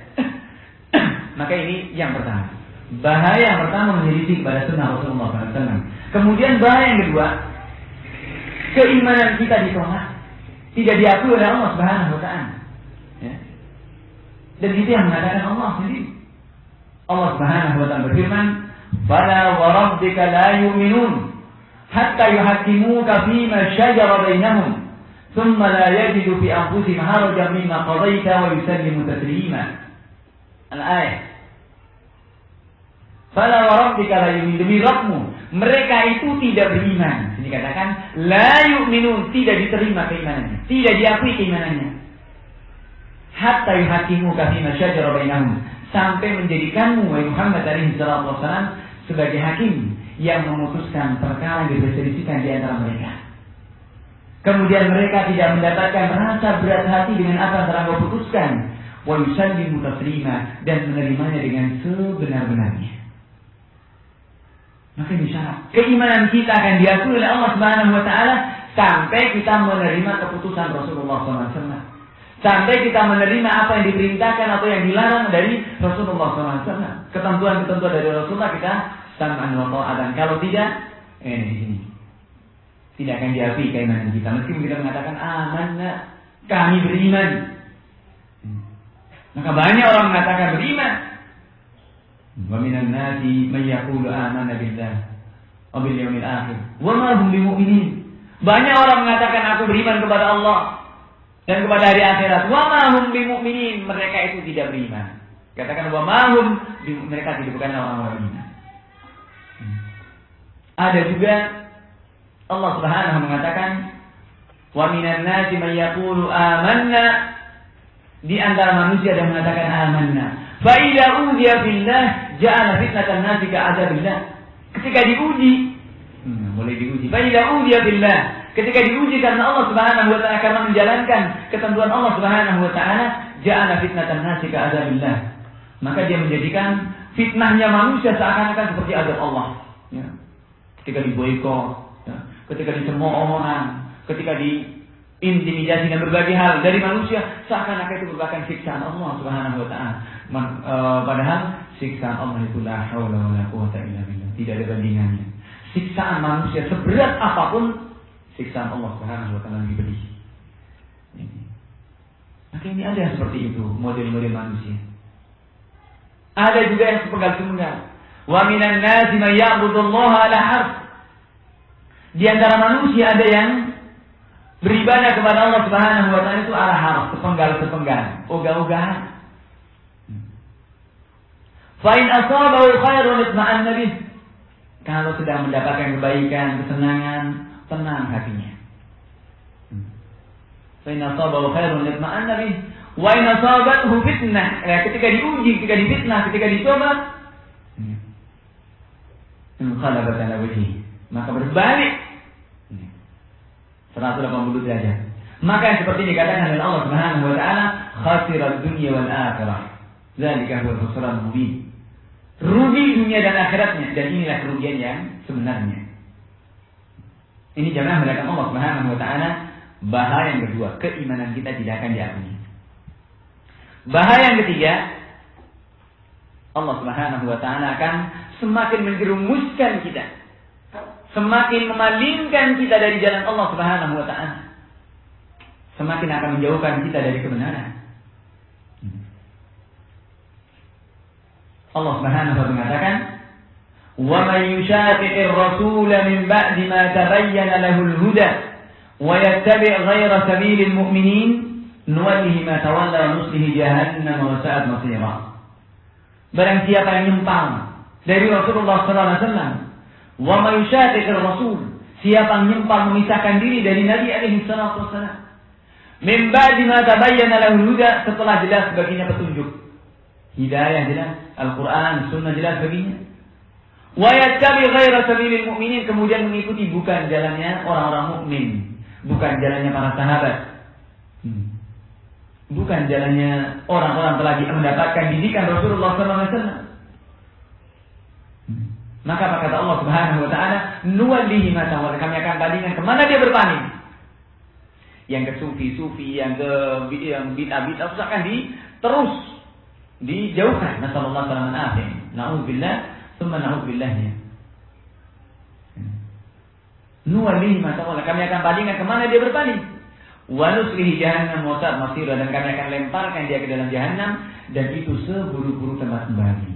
S1: Maka ini yang pertama. Bahaya yang pertama menyelisih kepada sunnah Rasulullah SAW. Kemudian bahaya yang kedua, keimanan kita ditolak, tidak diakui oleh Allah Subhanahu wa taala. Ya. Dan itu yang mengatakan Allah sendiri. Allah Subhanahu wa taala berfirman, "Fala wa rabbika la yu'minun hatta yuhaqqimuka fima shajara bainahum, thumma la yajidu fi anfusihim harajan mimma qadaita wa yusallimu taslima." Al-ayat. Fala wa rabbika la yu'minun, demi Rabbmu mereka itu tidak beriman. Ini katakan la yu'minun, tidak diterima keimanannya, tidak diakui keimanannya. Hatta yuhaqqimuka fima shajara bainahum, sampai menjadikanmu wahai Muhammad alaihi salatu wasallam sebagai hakim yang memutuskan perkara yang berselisihkan di antara mereka. Kemudian mereka tidak mendapatkan rasa berat hati dengan apa yang telah kau putuskan, wa yusallimu taslima, dan menerimanya dengan sebenar-benarnya. Maka ini syarat. Keimanan kita akan diakui oleh Allah Subhanahu wa taala sampai kita menerima keputusan Rasulullah SAW. Sampai kita menerima apa yang diperintahkan atau yang dilarang dari Rasulullah SAW. Ketentuan-ketentuan dari Rasulullah kita sam'an wa ta'atan. Kalau tidak, di sini tidak akan diakui keimanan kita. Meskipun kita mengatakan amanna, kami beriman. Maka banyak orang mengatakan beriman. Wa minan nasi may yaqulu amanna billah wa bil yaumil akhir wa ma hum bimu'minin. Banyak orang mengatakan aku beriman kepada Allah dan kepada hari akhirat. Wa ma hum bimu'minin, mereka itu tidak beriman. Katakan wa ma hum, mereka tidak bukan orang-orang beriman. Ada juga Allah Subhanahu mengatakan wa minan nasi may yaqulu amanna, di antara manusia yang mengatakan amanna. Fa idza uziya billah ja'ala fitnatan nasi ka'adabillah. Ketika diuji, boleh diuji. Fa idza uziya billah, ketika diuji karena Allah Subhanahu wa taala karena menjalankan ketentuan Allah Subhanahu wa taala, ja'ala fitnatan nasi ka'adabillah. Maka dia menjadikan fitnahnya manusia seakan-akan seperti azab Allah. Ya. Ketika diboikot, ya. Ketika dicemooh orang, ketika diintimidasi dan berbagai hal dari manusia, seakan-akan itu merupakan siksaan Allah Subhanahu wa taala. Padahal siksaan Allah itu la haula wala quwwata illa billah, tidak ada bandingannya. Siksaan manusia seberat apapun, siksaan Allah Subhanahu wa taala lebih pedih. Maka ini ada yang seperti itu, model-model manusia. Ada juga yang sepenggal-sepenggal. Wa minan nasi may ya'budullaha ala harf. Di antara manusia ada yang beribadah kepada Allah Subhanahu wa taala itu ala harf, sepenggal-sepenggal, ogah-ogahan. Fa in asabahu khairun itma'anna bih. Kalau sedang mendapatkan kebaikan, kesenangan, tenang hatinya. Fa in asabahu khairun itma'anna bih. Wa in asabathu fitnah, ketika diuji, ketika difitnah, ketika dicoba, inqalabat ala wajhihi, maka berbalik 180 derajat. Maka yang seperti dikatakan oleh Allah Subhanahu wa taala, khasirat dunya wal akhirah. Dzalika huwal khusran mubin. Rugi dunia dan akhiratnya, dan inilah kerugian yang sebenarnya. Ini jamaah melakukan Allah Subhanahu wa taala. Bahaya yang kedua, keimanan kita tidak akan diakui. Bahaya yang ketiga, Allah Subhanahu wa taala akan semakin menjerumuskan kita, semakin memalingkan kita dari jalan Allah Subhanahu wa taala. Semakin akan menjauhkan kita dari kebenaran. Allah Subhanahu wa taala mengatakan, "Wa may yushaqiqir rasul min ba'di ma tabayyana lahu al-huda wa yattabi' ghayra sabilil mu'minin nuwallihi ma tawalla wa nuslihi jahannam wa sa'at masira." Barang siapa yang nyimpang dari Rasulullah sallallahu alaihi wasallam, wa may yushaqiqir rasul, siapa yang nyimpang memisahkan diri dari Nabi alaihi salatu wasallam, min ba'di ma tabayyana lahu al-huda, setelah jelas baginya petunjuk, hidayah jelas, Al-Quran, Sunnah jelas baginya. Wa yattabi ghaira sabilil mu'minin, kemudian mengikuti bukan jalannya orang-orang mukmin, bukan jalannya para sahabat, bukan jalannya orang-orang telah mendapatkan didikan Rasulullah SAW. Maka apa kata Allah Subhanahu wa taala, nuwallihi ma tawalla, kami akan palingkan kemana dia berpaling. Yang ke sufi-sufi, yang ke bid'ah-bid'ah akan terus dijauhkan. Nasallallahu alaihi wasallam. Na'udzubillah, tsumma na'udzubillah. Nuwallihi ma tawalla, kami akan palingkan kemana dia berpaling. Wa nuslihi jahannam wa sa'at masira, dan kami akan lemparkan dia ke dalam jahannam, dan itu seburuk-buruk tempat kembali.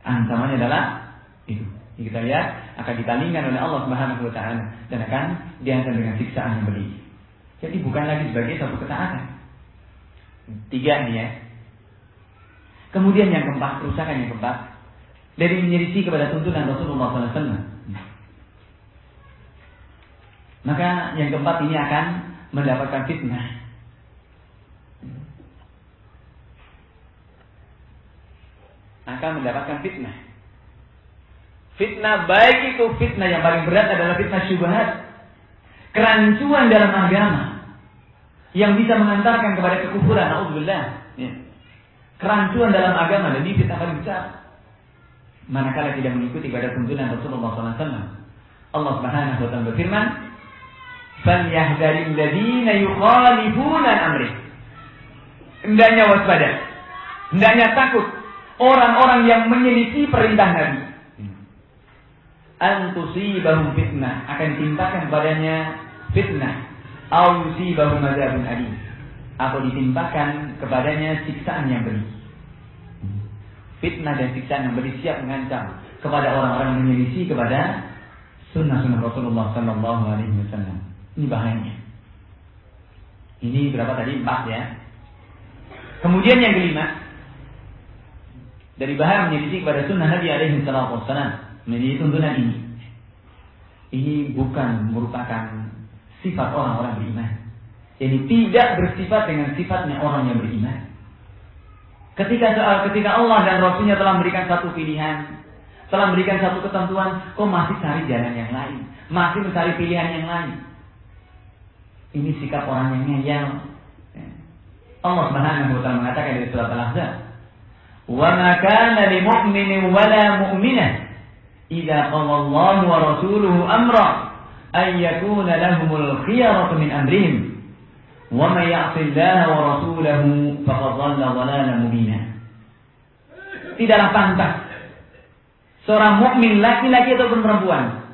S1: Ancamannya adalah itu. Kita lihat akan dipalingkan oleh Allah Subhanahu wa taala dan akan diancam dengan siksaan yang pedih. Jadi bukan lagi sebagai satu ketaatan. 3 nih ya. Kemudian yang keempat, kerusakan yang keempat, dari menyelisih kepada tuntunan Rasulullah SAW. Maka yang keempat ini akan mendapatkan fitnah. Akan mendapatkan fitnah. Fitnah baik itu fitnah yang paling berat adalah fitnah syubhat. Kerancuan dalam agama yang bisa mengantarkan kepada kekufuran. Na'udzubillah. Ya. Kerancuan dalam agama, dan ini fitnah paling besar. Manakala tidak mengikuti pada tuntunan Rasulullah SAW. Allah Subhanahu wa taala berfirman, "Falyahdharil ladzina yukhalifuna an amri." Hendaknya waspada, hendaknya takut orang-orang yang menyelisih perintah Nabi. An tusibahum fitnah, akan timpakan padanya fitnah, au yusibahum adzabun alim, atau ditimpakan kepadanya siksaan yang pedih. Fitnah dan siksaan yang pedih siap mengancam kepada orang-orang yang menyelisih kepada sunnah-sunnah Rasulullah sallallahu alaihi wasallam. Ini bahayanya. Ini berapa tadi? 4 ya. Kemudian yang kelima, dari bahaya menyelisih kepada sunnah Nabi alaihi wasallam, menjadi tuntunan ini. Ini bukan merupakan sifat orang-orang beriman. Jadi tidak bersifat dengan sifatnya orang yang beriman. Ketika Allah dan Rasulnya telah memberikan satu pilihan, telah memberikan satu ketentuan, kok masih cari jalan yang lain, masih mencari pilihan yang lain. Ini sikap orang yang ngeyel. Allah Subhanahu wa taala mengatakan di surat Al-Ahzab, "Wa ma kana lil mu'minin wa la mu'minah idza qala Allah wa rasuluhu amra ay yakuna lahumul khiyaratu min amrihim wa may ya'si Allah wa rasulahu faqad dhalla dhalalan mubina." Tidaklah pantas seorang mukmin laki-laki ataupun perempuan,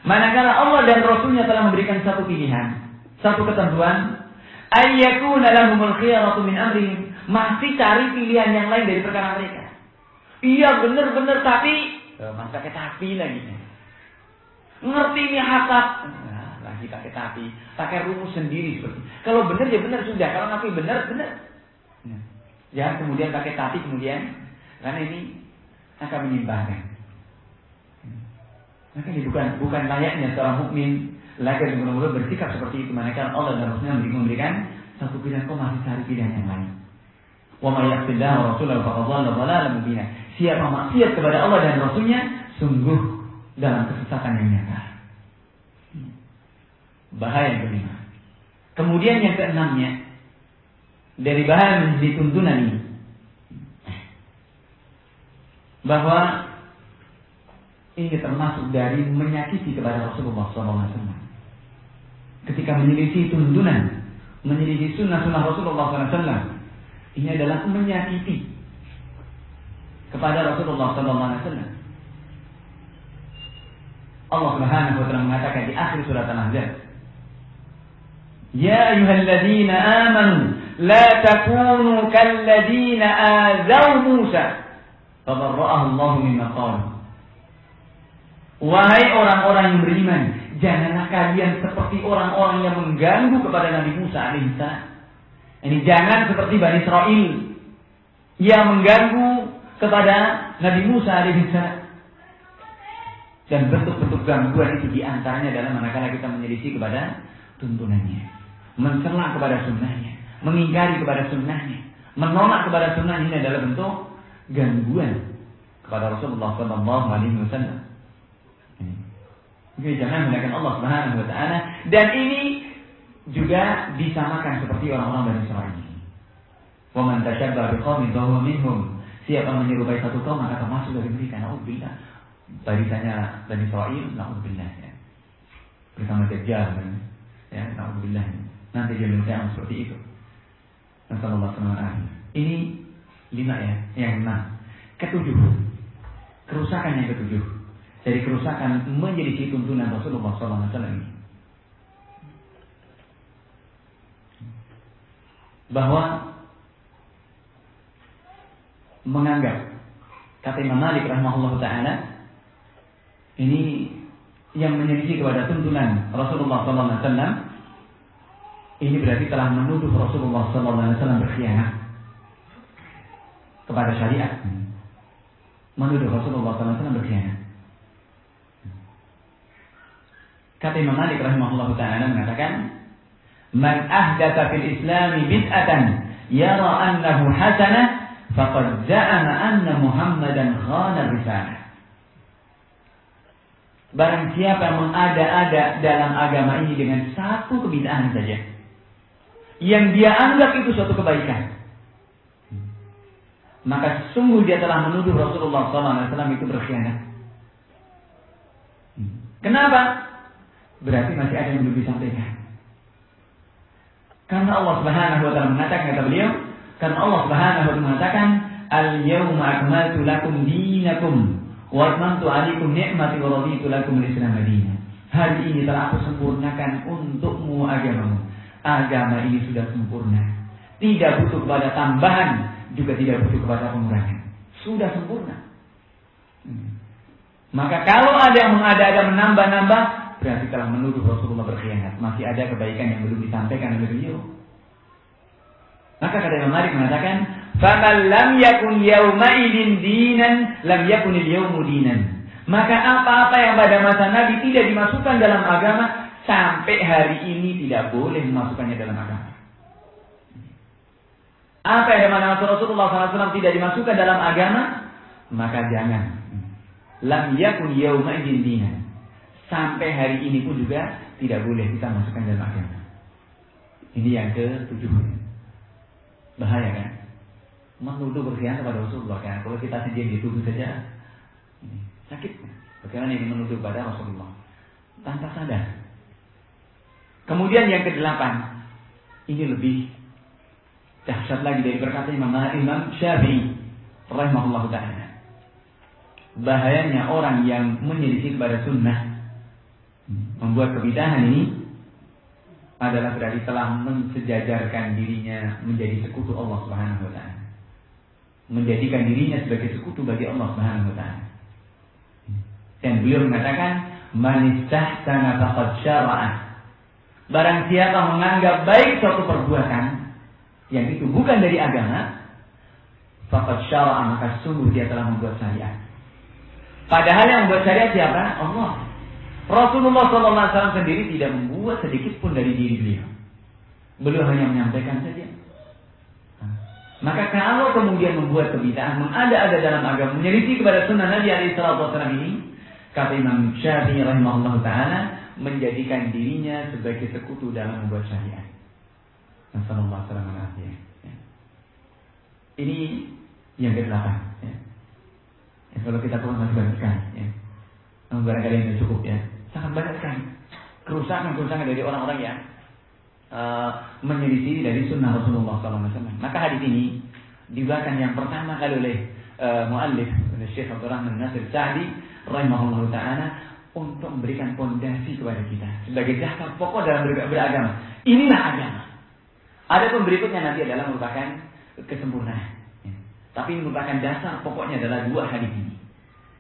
S1: manakala Allah dan Rasulnya telah memberikan satu pilihan, satu ketentuan, ay yakuna lahumul khiyaratu min amrihim, masih cari pilihan yang lain dari perkara mereka. Iya benar-benar tapi masih pakai tapi lagi. Ngerti ini hakak, nah, lagi pakai tapi, pakai rumus sendiri seperti. Kalau benar ya benar sudah, kalau ngaku benar benar. Jangan kemudian pakai tapi kemudian Karena ini akan menyimpangkan. Maka ini bukan layaknya seorang mukmin lagi benar-benar bersikap seperti itu. Manakala Allah dan Rasulnya memberikan satu pilihan, kau masih cari pilihan yang lain. Wa may yaqtillahu wa rasulahu faqad dhalla dhalalan mubina. Siapa maksiat kepada Allah dan Rasulnya, sungguh dalam kesesatan yang nyata. Bahaya yang kelima. Kemudian yang keenamnya, dari bahaya menjadi tuntunan ini, bahwa ini termasuk dari menyakiti kepada Rasulullah SAW. Ketika menyelisih tuntunan, menyelisih sunnah-sunnah Rasulullah SAW, ini adalah menyakiti kepada Rasulullah SAW. Allah Subhanahu wa Ta'ala mengatakan di akhir surat Al-Ahzab, Ya ayyuhalladzina amanu la takunu kalladzina azaw Musa fabarra'ahu Allah mimma qalu. Wahai orang-orang yang beriman, janganlah kalian seperti orang-orang yang mengganggu kepada Nabi Musa alaihissalam. Ini jangan seperti Bani Israil yang mengganggu kepada Nabi Musa alaihissalam. Dan bentuk-bentuk gangguan itu diantaranya adalah manakala kita menyelisih kepada tuntunannya, mencela kepada sunnahnya, mengingkari kepada sunnahnya, menolak kepada sunnahnya. Ini adalah bentuk gangguan kepada Rasulullah SAW. Jadi jangan menggunakan Allah Subhanahu wa Ta'ala. Dan ini juga disamakan seperti orang-orang Bani Israil. Wa man tashabbaha biqaumin fahuwa minhum. Siapa menyerupai satu kaum maka termasuk dari mereka. Na'udzubillah. Barisannya Bani Israil, na'udzubillah ya. Bersama Dajjal ya, na'udzubillah. Nanti dia menjadi seperti itu. Nasallallahu alaihi wasallam. Ini 5 ya, yang 6. Ketujuh, kerusakan yang ketujuh dari kerusakan menyelisih tuntunan Rasulullah SAW ini, bahwa menganggap, kata Imam Malik rahimahullah ta'ala, ini yang menyelisih kepada tuntunan Rasulullah SAW, ini berarti telah menuduh Rasulullah SAW berkhianat kepada syariat, menuduh Rasulullah SAW berkhianat. Kata Imam Malik rahimahullah ta'ala mengatakan, Man ahdatha fil islami bid'atan yara annahu hasanah faqad za'ama anna Muhammadan khana risalah. Barang siapa yang mengada-ada dalam agama ini dengan satu kebid'ahan saja, yang dia anggap itu suatu kebaikan, maka sungguh dia telah menuduh Rasulullah SAW itu berkhianat. Kenapa? Berarti masih ada yang belum disampaikan. Karena Allah Subhanahu wa Ta'ala mengatakan, kata beliau, karena Allah Subhanahu wa Ta'ala mengatakan, Al-yawma akmaltu lakum dinakum wa atmamtu alaikum ni'mati wa raditu lakum al-Islam madinah. Hari ini telah aku sempurnakan untukmu agamamu. Agama ini sudah sempurna. Tidak butuh kepada tambahan, juga tidak butuh kepada pengurangan. Sudah sempurna. Maka kalau ada yang mengada-ada menambah-nambah, berarti telah menuduh Rasulullah berkhianat. Masih ada kebaikan yang belum disampaikan oleh beliau. Maka kata Imam Malik mengatakan, "Faman lam yakun yauma idin dinan, lam yakun al-yawmu dinan." Maka apa-apa yang pada masa Nabi tidak dimasukkan dalam agama, sampai hari ini tidak boleh memasukkannya dalam agama. Apa yang pada masa Rasulullah SAW tidak dimasukkan dalam agama, maka jangan. Lam yakun yauma idin dinan. Sampai hari ini pun juga tidak boleh kita masukkan dalam agama. Ini yang ke-7. Bahaya kan? Menuduh berkhianat kepada Rasulullah kan? Kalau kita sendiri dituduh saja, ini sakit. Bagaimana ini menuduh pada Rasulullah tanpa sadar? Kemudian yang ke-8, ini lebih dahsyat lagi dari perkata Imam Syafi'i rahimahullah ta'ala. Bahayanya orang yang menyelisih kepada sunnah, membuat kebid'ahan ini adalah berarti telah mensejajarkan dirinya menjadi sekutu Allah Subhanahu wa Ta'ala, menjadikan dirinya sebagai sekutu bagi Allah Subhanahu wa Ta'ala. Dan beliau mengatakan, man istahsana faqad syara'a. Barang siapa menganggap baik suatu perbuatan yang itu bukan dari agama, faqad syara'a, maka sungguh dia telah membuat syariat. Padahal yang membuat syariat siapa? Allah. Rasulullah SAW sendiri tidak membuat sedikit pun dari diri beliau. Beliau hanya menyampaikan saja. Maka kalau kemudian membuat kebid'ahan, mengada-ada dalam agama, menyelisih kepada sunnah Nabi SAW ini, kata Imam Syafi'i rahimahullah ta'ala, menjadikan dirinya sebagai sekutu dalam membuat syariat. Nasallallahu alaihi wasallam. Ini yang ke-8. Ya, kalau kita pun masih banyak sekali. Ya. Barangkali ini cukup ya. Sangat banyak sekali kerusakan dari orang-orang yang menyelisih dari sunnah Rasulullah SAW. Maka hadis ini dibawakan yang pertama kali oleh muallif Syekh Abdul Rahman Nasir Sa'di rahimahullah ta'ala untuk memberikan fondasi kepada kita sebagai dasar pokok dalam beragama. Inilah agama. Adapun berikutnya nanti adalah merupakan kesempurnaan. Ya. Tapi merupakan dasar pokoknya adalah dua hadis ini.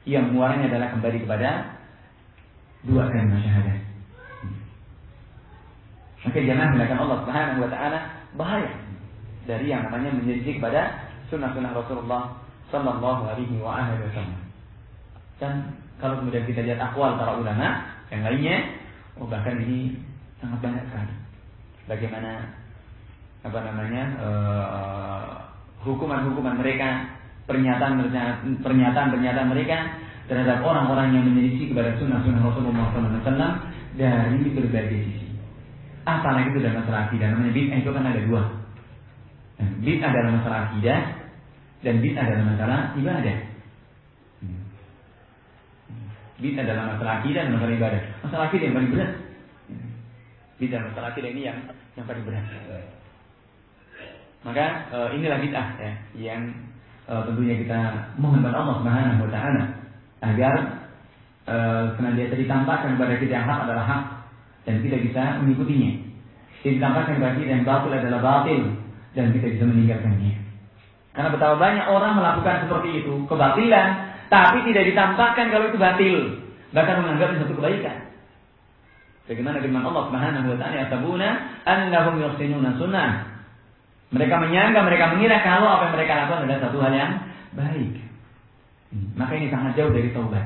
S1: Yang muaranya adalah kembali kepada dua kalimat syahadat. Maka jangan menggunakan Allah Subhanahu wa taala bahaya dari yang namanya menyelisih kepada sunnah-sunnah Rasulullah sallallahu alaihi wasallam. Dan kalau kemudian kita lihat akwal para ulama yang lainnya, bahkan ini sangat banyak sekali. Bagaimana hukuman-hukuman mereka, pernyataan mereka terhadap orang-orang yang menyelisih kepada sunnah-sunnah Rasulullah SAW dari berbagai sisi. Apalagi itu dalam masalah akidah. Namanya bid'ah itu kan ada dua. Bid'ah dalam masalah akidah dan bid'ah dalam masalah ibadah. Bid'ah dalam masalah akidah dan masalah ibadah. Masalah akidah yang paling berat. Bid'ah dalam masalah akidah ini yang paling berat. Maka inilah bid'ah ya, yang tentunya kita mohon kepada Allah Subhanahu wa taala agar senantiasa ditampakkan kepada kita yang hak adalah hak dan kita bisa mengikutinya. Ditampakkan kepada kita yang batil adalah batil dan kita bisa meninggalkannya. Karena betapa banyak orang melakukan seperti itu, kebatilan, tapi tidak ditampakkan kalau itu batil, bahkan menganggapnya satu kebaikan. Bagaimana firman Allah Subhanahu wa taala, "Yasabuna annahum yuhsinuna sunnah." Mereka menyangka, mereka mengira kalau apa yang mereka lakukan adalah satu hal yang baik. Maka ini sangat jauh dari taubat.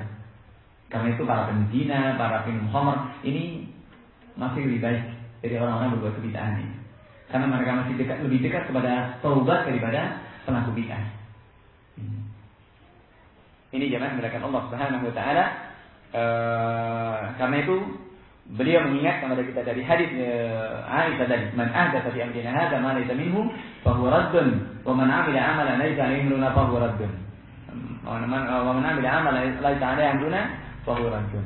S1: Karena itu para penzina, para peminum khamr ini masih lebih baik dari orang-orang berbuat kebid'ahan ini. Karena mereka masih lebih dekat kepada taubat daripada pelaku bid'ah. Ini jamaah melakukan Allah Subhanahu wa taala. Karena itu beliau mengingat kepada kita dari hadis Aisyah tadi, "Man ahdatsa fi amrina hadza ma laysa minhu fa huwa raddun, wa man 'amila amalan laysa 'alaihi amruna fa huwa raddun. Wa man 'amila amalan laysa 'alaihi amruna fa huwa raddun."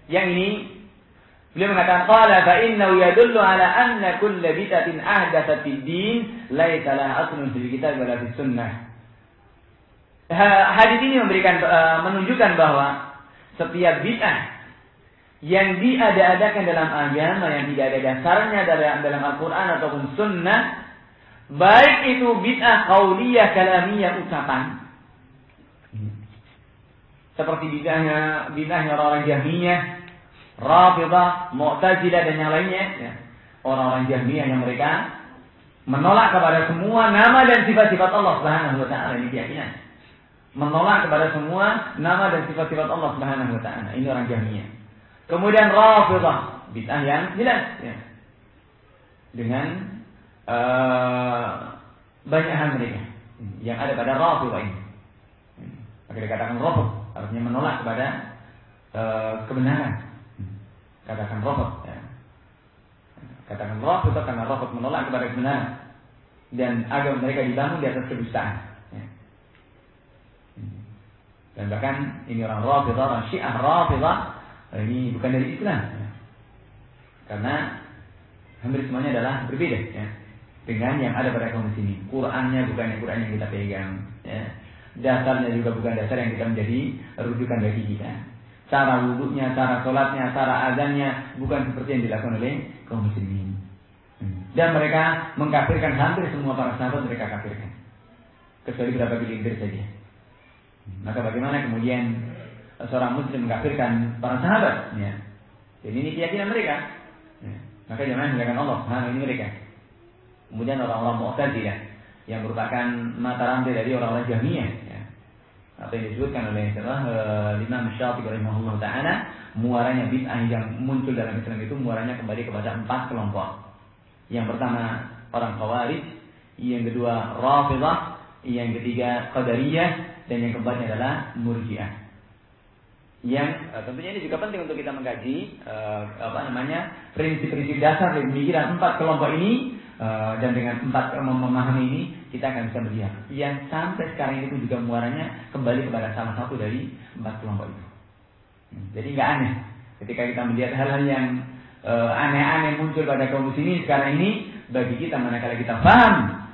S1: Yang ini beliau mengatakan qala fa innahu yadullu ala anna kull bid'atin ahdatsat fid din laysa laha aslun fil kitab wala fis sunnah. Hadis ini menunjukkan bahwa setiap bid'ah yang diada-adakan dalam agama yang tidak ada dasarnya dalam Al-Quran ataupun Sunnah, baik itu bid'ah qauliyah kalamiyah ucapan, seperti bid'ahnya orang-orang Jahmiyah, Rafidhah, Mu'tazilah dan yang lainnya, ya. Orang-orang Jahmiyah yang mereka menolak kepada semua nama dan sifat-sifat Allah Subhanahu wa taala, ini keyakinan. Menolak kepada semua nama dan sifat-sifat Allah Subhanahu wa taala. Ini orang Jahmiyah. Kemudian Rafidhah, bid'ah yang jelas ya. Dengan banyak hal mereka yang ada pada Rafidhah ini. Maka dikatakan Rafidh, artinya menolak kepada kebenaran. Katakan Rafidh ya. Katakan Rafidhah karena Rafidh menolak kepada kebenaran dan agama mereka dibangun di atas kedustaan. Dan bahkan ini orang Rafidhah, orang Syiah Rafidhah, ini bukan dari Islam ya. Karena hampir semuanya adalah berbeda ya, dengan yang ada pada kaum muslimin. Qurannya bukan yang Quran yang kita pegang ya. Dasarnya juga bukan dasar yang kita menjadi rujukan bagi kita. Cara wudhunya, cara sholatnya, cara azannya bukan seperti yang dilakukan oleh kaum muslimin. Dan mereka mengkafirkan hampir semua para sahabat, mereka kafirkan kecuali beberapa gelintir saja. Maka bagaimana kemudian seorang muslim mengkafirkan para sahabat ya. Jadi ini keyakinan mereka ya. Maka jangan mengatakan Allah ini mereka. Kemudian orang-orang Mu'tazilah yang merupakan mata rantai dari orang-orang Jahmiyah. Ya. Apa yang disebutkan oleh Imam Syafi'i rahimahullah ta'ala, muaranya bid'ah yang muncul dalam Islam itu muaranya kembali kepada 4 kelompok. Yang pertama orang Khawarij, yang kedua Rafidhah, yang ketiga Qadariyah, dan yang keempatnya adalah Murji'ah. Yang tentunya ini juga penting untuk kita mengkaji prinsip-prinsip dasar dari pemikiran 4 kelompok ini, dan dengan 4 memahami ini kita akan bisa melihat yang sampai sekarang itu juga muaranya kembali kepada salah satu dari 4 kelompok itu. Jadi nggak aneh ketika kita melihat hal-hal yang aneh-aneh muncul pada kaum muslimin sekarang ini. Bagi kita manakala kita paham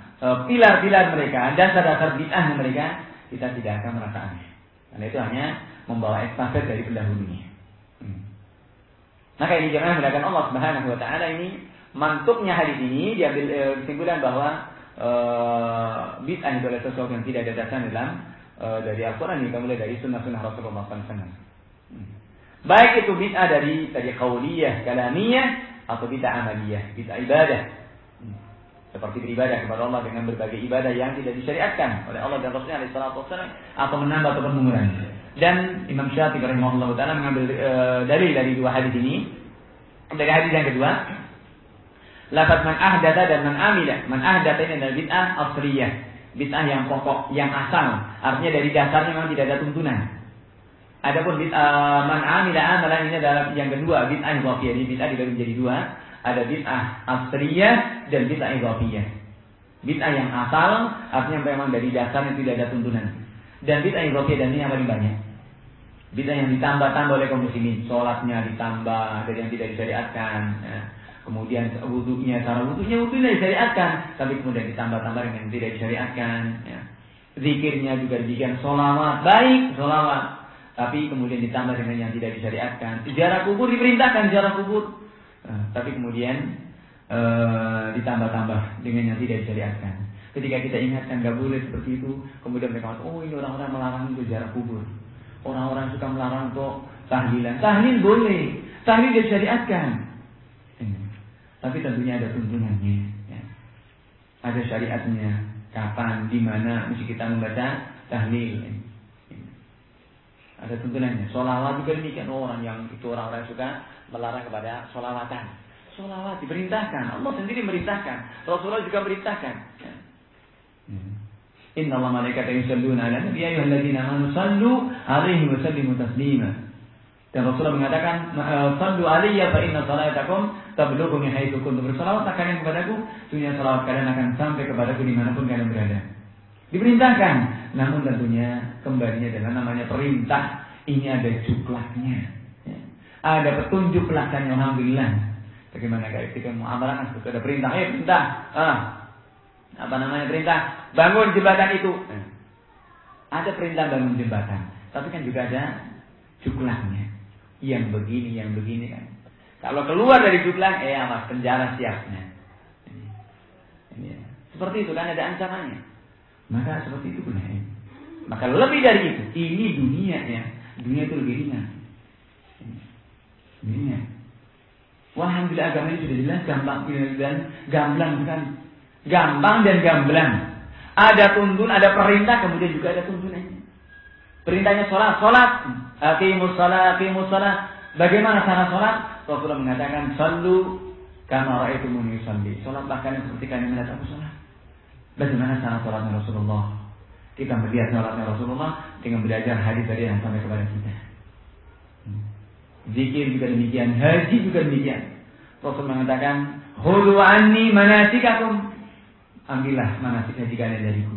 S1: pilar-pilar mereka, dasar-dasar bid'ah mereka, kita tidak akan merasa aneh. Karena itu hanya membawa estafet dari pendahulunya. Maka ini jangan menggunakan Allah Subhanahu wa taala ini, mantuknya hadis ini diambil kesimpulan bahwa bid'ah itu adalah sesuatu yang tidak ada dasar dalam dari Al-Qur'an, ini mulai dari sunnah-sunnah Rasulullah SAW. Baik itu bid'ah dari qauliyah, kalamiyah, atau bid'ah amaliyah, bid'ah ibadah. Seperti beribadah kepada Allah dengan berbagai ibadah yang tidak disyariatkan oleh Allah dan Rasulnya SAW, atau menambah atau mengurangi. Dan Imam Syafi'i rahimahullah ta'ala mengambil dalil dari 2 hadis ini. Dari hadis yang kedua, lafaz man ahdatha dan man amila. Man ahdatha ini adalah bid'ah asliyah, bid'ah yang pokok, yang asal. Artinya dari dasarnya memang tidak ada tuntunan. Adapun bid'ah man amila amalan ini adalah yang kedua, bid'ah idhafiyah. Ini bid'ah dibagi menjadi 2. Ada bid'ah asliyah dan bid'ah idhafiyah. Bid'ah yang asal artinya memang dari dasarnya tidak ada tuntunan. Dan bid'ah idhafiyah, dan ini yang paling banyak. Bid'ah yang ditambah-tambah oleh kaum muslimin, salatnya ditambah dari yang tidak disyariatkan. Ya. Kemudian cara wudunya disyariatkan, tapi kemudian ditambah-tambah dengan yang tidak disyariatkan. Ya. Zikirnya juga demikian, sholawat, baik sholawat, tapi kemudian ditambah dengan yang tidak disyariatkan. Ziarah kubur diperintahkan, ziarah kubur, tapi kemudian ditambah-tambah dengan yang tidak disyariatkan. Ketika kita ingatkan nggak boleh seperti itu, kemudian mereka mengatakan, oh ini orang-orang melarang untuk ziarah kubur, orang-orang suka melarang untuk tahlilan. Tahlil boleh, tahlil disyariatkan, tapi tentunya ada tuntunannya, ya. Ada syariatnya, kapan, di mana mesti kita membaca tahlil. Ada tuntunannya. Sholawat juga demikian. Orang yang suka melarang kepada sholawatan. Sholawat diperintahkan, Allah sendiri merintahkan, Rasulullah juga merintahkan. Inna Allah malaikatahu yusholluna 'alan nabi ya ayyuhalladzina amanu shallu 'alaihi wa sallimu taslima. Dan Rasulullah mengatakan, "Shallu 'alayya fa inna salatakum tablughuni haitsu kuntum." Bersalawatlah kalian kepadaku, sesungguhnya salawat kalian akan sampai kepadaku dimanapun kalian berada. Diperintahkan, namun tentunya kembalinya adalah namanya perintah. Ini ada juklaknya, ya. Ada petunjuk pelaksana. Alhamdulillah. Bagaimana ketika muamalah kan ada perintah, perintah. Perintah bangun jembatan itu. Ada perintah bangun jembatan, tapi kan juga ada juklaknya. Yang begini kan. Kalau keluar dari juklan, mas penjara siapnya. Seperti itu kan, ada ancamannya. Maka seperti itu benar. Maka lebih dari itu, ini dunianya. Dunia itu lebih ringan. Dunia. Wah, alhamdulillah agama ini sudah jelas, gampang dan gamblang kan. Gampang dan gamblang. Ada tuntun, ada perintah, kemudian juga ada tuntunannya. Perintahnya sholat. Aqimus shalah. Bagaimana cara sholat? Rasulullah mengatakan, "Shallu kama ra'aitumuni usalli." Sholat bahkan seperti kalian melihat aku sholat. Bagaimana cara sholatnya Rasulullah? Kita melihat sholatnya Rasulullah dengan belajar hadis dari yang sampai kepada kita. Zikir juga demikian, haji juga demikian. Rasul mengatakan, "Khudhu anni manasikakum." Ambillah manasik haji kalian dariku.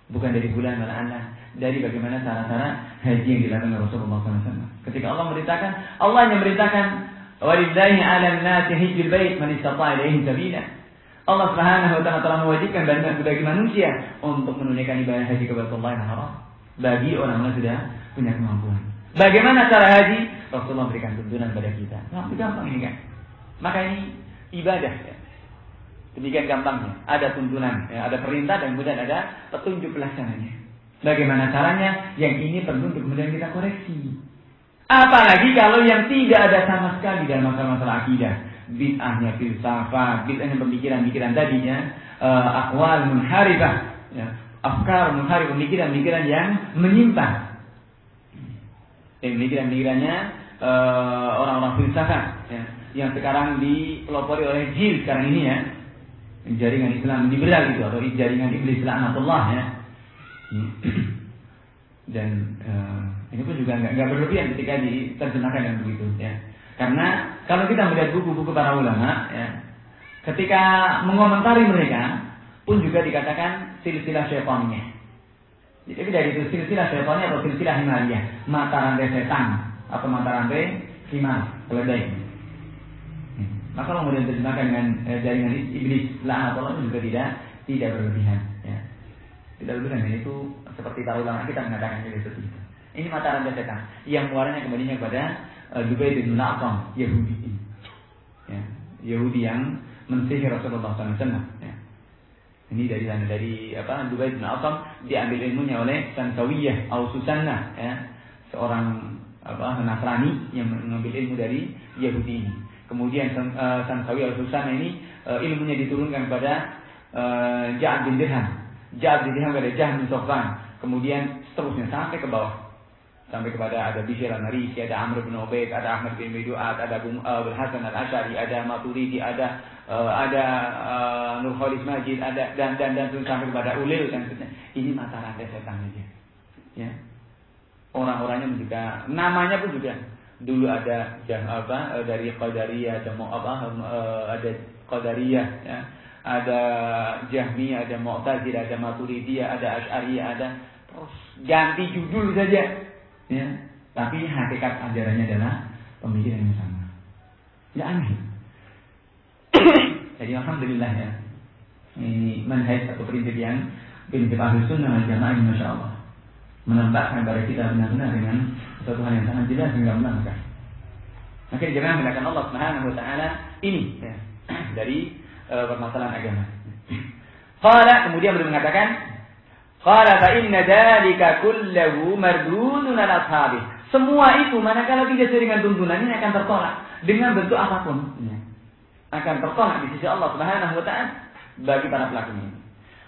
S1: Bukan dari bulan mana anda, dari bagaimana cara-cara haji yang dilakukan oleh Rasulullah SAW. Ketika Allah yang merintahkan, "Walillahi 'alan nasi hajjul bait man istata'a ilaihi sabila." Allah Subhanahu wa taala telah mewajibkan bagi manusia untuk menunaikan ibadah haji ke Baitullah yang haram bagi orang-orang yang sudah punya kemampuan. Bagaimana cara haji? Rasulullah memberikan tuntunan kepada kita. Gampang ini kan. Maka ini ibadah, ya. Demikian gampangnya. Ada tuntunan, ya, ada perintah dan kemudian ada petunjuk pelaksananya. Bagaimana caranya? Yang ini perlu untuk kemudian kita koreksi. Apalagi kalau yang tidak ada sama sekali dalam masalah-masalah akidah. Bid'ahnya filsafat, bid'ahnya pemikiran-pemikiran tadinya, aqwal munharifah, ya, afkar munharifah, pemikiran-pemikiran yang menyimpang. Pemikiran-pemikirannya orang-orang filsafat, ya, yang sekarang dipelopori oleh jil sekarang ini, ya. Jaringan Islam liberal itu, atau jaringan iblis laknatullah, ya. Dan ini pun juga nggak berlebihan ketika diterjemahkan dengan begitu, ya. Karena kalau kita melihat buku-buku para ulama, ya, ketika mengomentari mereka pun juga dikatakan silsilah syaitannya. Jadi dari itu silsilah syaitannya atau silsilah himalaya, mata rantai setan atau mata rantai himar, keledai. Maka kalau kemudian diterjemahkan dengan jaringan iblis laknatullah juga tidak berlebihan, ya. Tidak berlebihan, itu seperti para ulama kita mengatakan seperti itu. Ini mata rantai setan yang muaranya kembalinya kepada Dubai bin Al-Aqam, Yahudi, ya, Yahudi yang mensihir Rasulullah SAW. Ya. Ini dari Dubai bin Al-Aqam diambil ilmunya oleh Sansawiyah atau Susanna, ya, seorang Nasrani yang mengambil ilmu dari Yahudi ini. Kemudian Sansawiyah atau Susanna ini ilmunya diturunkan kepada Ja'ad bin Dirham kepada Jahm bin Sofwan, kemudian seterusnya sampai ke bawah. Sampai kepada ada Bishr al-Marisi, ada Amr bin Ubaid, ada Ahmad bin Du'at, ada Abu Hasan al-Asy'ari, ada Maturidi, ada Nur Khalis Majid, ada dan sampai kepada Ulil dan sebagainya. Ini mata rantai setan aja. Ya. Orang-orangnya juga namanya pun juga dulu ada dari Qadariyah, ada Qadariyah, ya. Ada Jahmiyah, ada Mu'tazilah, ada Maturidiyah, ada Asy'ariyah, ada terus ganti judul saja. Ya, tapi hakikat ajarannya adalah pemikiran yang sama. Ya aneh. Jadi alhamdulillah, ya. Ini manhaj atau prinsip yang prinsip Ahlus Sunnah wal Jamaah, Masya Allah, menampakkan kepada kita benar-benar dengan suatu hal yang sangat jelas hingga melangkah. Maka jangan menggunakan Allah Subhanahu wa taala ini, ya, dari permasalahan agama. Qala, kemudian beliau mengatakan, qala fa inna dzalika kulluhu mardudun ala ashabi. Semua itu manakala tidak sesuai dengan tuntunan ini akan tertolak dengan bentuk apapun, ya. Akan tertolak di sisi Allah Subhanahu wa taala bagi para pelakunya.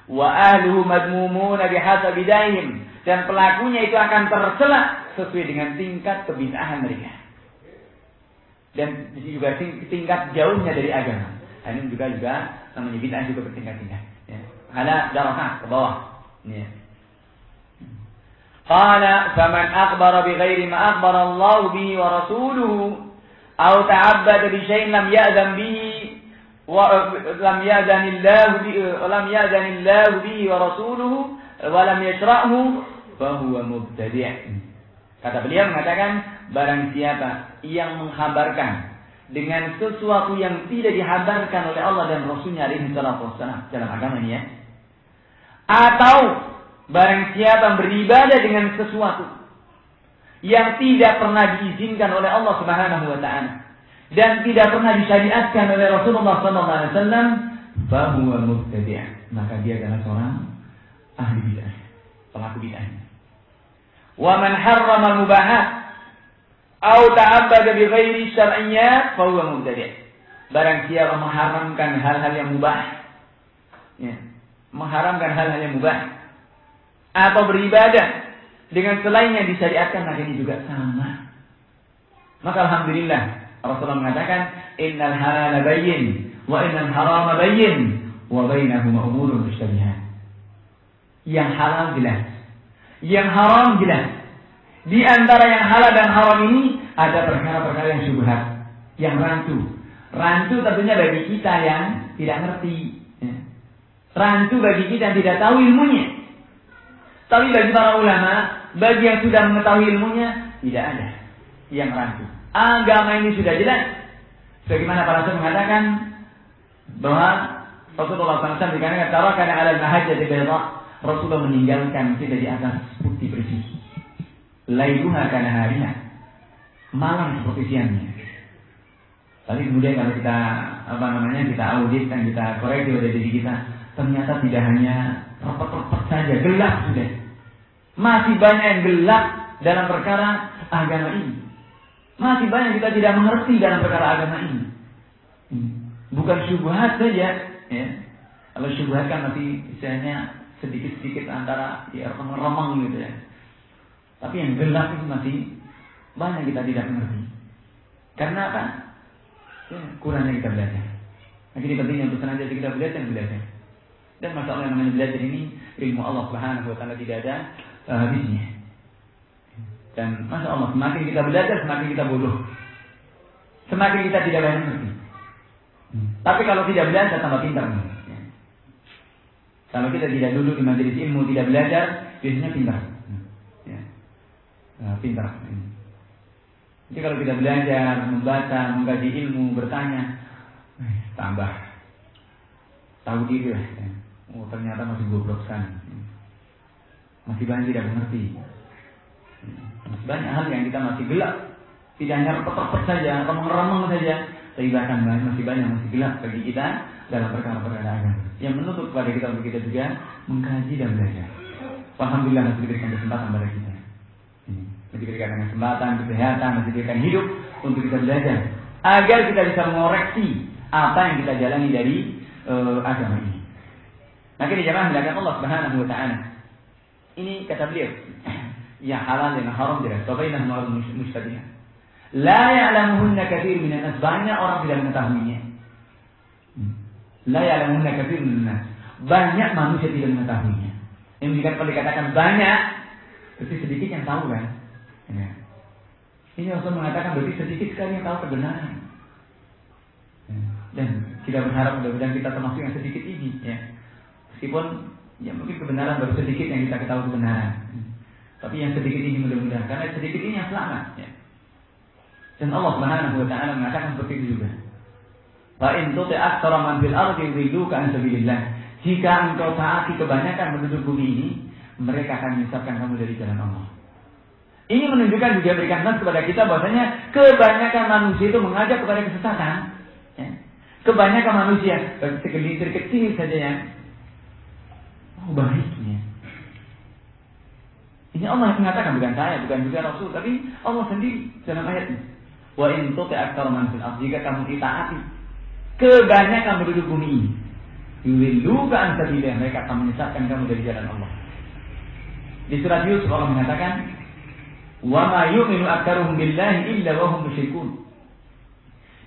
S1: Wa ahluhu madmumuna bihasabi daihim, dan pelakunya itu akan tercela sesuai dengan tingkat kebid'ahan mereka. Dan juga tingkat jauhnya dari agama. Ini juga namanya bid'ah juga bertingkat-tingkat, ya. Ada darajat ke bawah. Qala faman akhbara bighairi ma akhbara Allah bihi wa rasuluhu aw ta'abbada bi syai'in lam ya'zan bihi wa lam ya'zanillahu bihi wa rasuluhu wa lam yashra'hu fa huwa mubtadi'. Kata beliau mengatakan, barang siapa yang menghabarkan dengan sesuatu yang tidak dihabarkan oleh Allah dan Rasulnya alaihi salatu wassalam dalam agama ini, ya. Atau barang siapa beribadah dengan sesuatu yang tidak pernah diizinkan oleh Allah Subhanahu wa taala dan tidak pernah disyariatkan oleh Rasulullah sallallahu alaihi wasallam, fa huwa mubtadi', maka dia adalah seorang ahli bid'ah, pelaku bid'ah. Wa man harrama al-mubahat aw ta'abbada bi ghairi syar'iyyat fa huwa mubtadi'. Barang siapa mengharamkan hal-hal yang mubah, ya, mengharamkan hal-hal yang mubah atau beribadah dengan selain yang disyariatkan, maka ini juga sama. Maka alhamdulillah Rasulullah mengatakan, innal halala bayyin wa innal harama bayyin wa bainahuma umurun mushtabihat. Yang halal jelas, yang haram jelas. Di antara yang halal dan haram ini ada perkara-perkara yang syubhat, yang rancu. Rancu tentunya bagi kita yang tidak ngerti, ya. Rancu bagi kita yang tidak tahu ilmunya. Tapi bagi para ulama, bagi yang sudah mengetahui ilmunya, tidak ada yang rancu. Agama ini sudah jelas. Sebagaimana para sahabat mengatakan bahwa Rasulullah SAW dikatakan tarakana 'ala al-mahajjati bayda. Rasulullah meninggalkan kita di atas putih bersih. Lailuha kana hariha. Malam seperti siangnya. Tapi kemudian kalau kita kita audit dan kita koreksi pada diri kita, ternyata tidak hanya repot-repot saja, gelap sudah. Masih banyak yang gelap dalam perkara agama ini. Masih banyak kita tidak mengerti dalam perkara agama ini. Bukan syubhat saja, ya. Kalau syubhat kan masih istilahnya sedikit-sedikit antara ya remeng-remeng gitu ya. Tapi yang gelap itu masih banyak kita tidak mengerti. Karena apa? Ya, kurangnya kita belajar. Nah, jadi pentingnya untuk senantiasa kita belajar. Dan masalah yang namanya belajar ini ilmu Allah Subhanahu wa taala tidak ada habisnya. Dan Masya Allah, semakin kita belajar, semakin kita bodoh. Semakin kita tidak banyak mengerti. Tapi kalau tidak belajar, tambah pintar. Ya. Kalau kita tidak duduk di majelis ilmu, tidak belajar, biasanya pintar. Ya. Pintar. Jadi kalau kita belajar, membaca, mengkaji ilmu, bertanya, tambah tahu diri lah. Ya. Oh, ternyata masih goblok sekali. Masih banyak tidak mengerti. Masih banyak hal yang kita masih gelap. Tidak hanya repot-repot saja, remeng-remeng saja. Tapi bahkan masih gelap bagi kita dalam perkara-perkara agama. Yang menuntut kepada kita untuk kita juga mengkaji dan belajar. Alhamdulillah masih diberikan kesempatan pada kita. Masih diberikan kesempatan, kesehatan, masih diberikan hidup untuk kita belajar. Agar kita bisa mengoreksi apa yang kita jalani dari agama ini. Maka di jamaah melakukan Allah Subhanahu wa taala. Ini kata beliau, ya halal dan haram jelas. Bainahum umurun mushtabihat. La ya'lamuhunna katsirun minan nas. Banyak orang tidak mengetahuinya. La ya'lamuhunna katsirun minan nas. Banyak manusia tidak mengetahuinya. Yang jika kalau dikatakan banyak, berarti sedikit yang tahu kan? Ya. Ini Rasul mengatakan berarti sedikit sekali yang tahu kebenaran. Dan kita berharap mudah-mudahan kita termasuk yang sedikit ini, ya. Meskipun ya mungkin kebenaran baru sedikit yang kita ketahui kebenaran. Tapi yang sedikit ini mudah-mudahan, karena sedikit ini yang selamat, ya. Dan Allah Subhanahu wa taala mengatakan seperti itu juga. Wa in tuti aktsara man fil ardi yudilluka an sabilillah. Jika engkau taati kebanyakan penduduk bumi ini, mereka akan menyesatkan kamu dari jalan Allah. Ini menunjukkan juga berikan nas kepada kita bahwasanya kebanyakan manusia itu mengajak kepada kesesatan. Ya. Kebanyakan manusia, segelintir kecil saja yang baiknya. Ini Allah yang mengatakan, bukan saya, bukan juga Rasul, tapi Allah sendiri dalam ayat ini. Wa in tuti aktsara man fil ardi, jika kamu itaati kebanyakan penduduk bumi ini, yudilluka an sabilillah, mereka akan menyesatkan kamu dari jalan Allah. Di surat Yusuf Allah mengatakan, wa ma yu'minu aktsaruhum billahi illa wa hum musyrikun.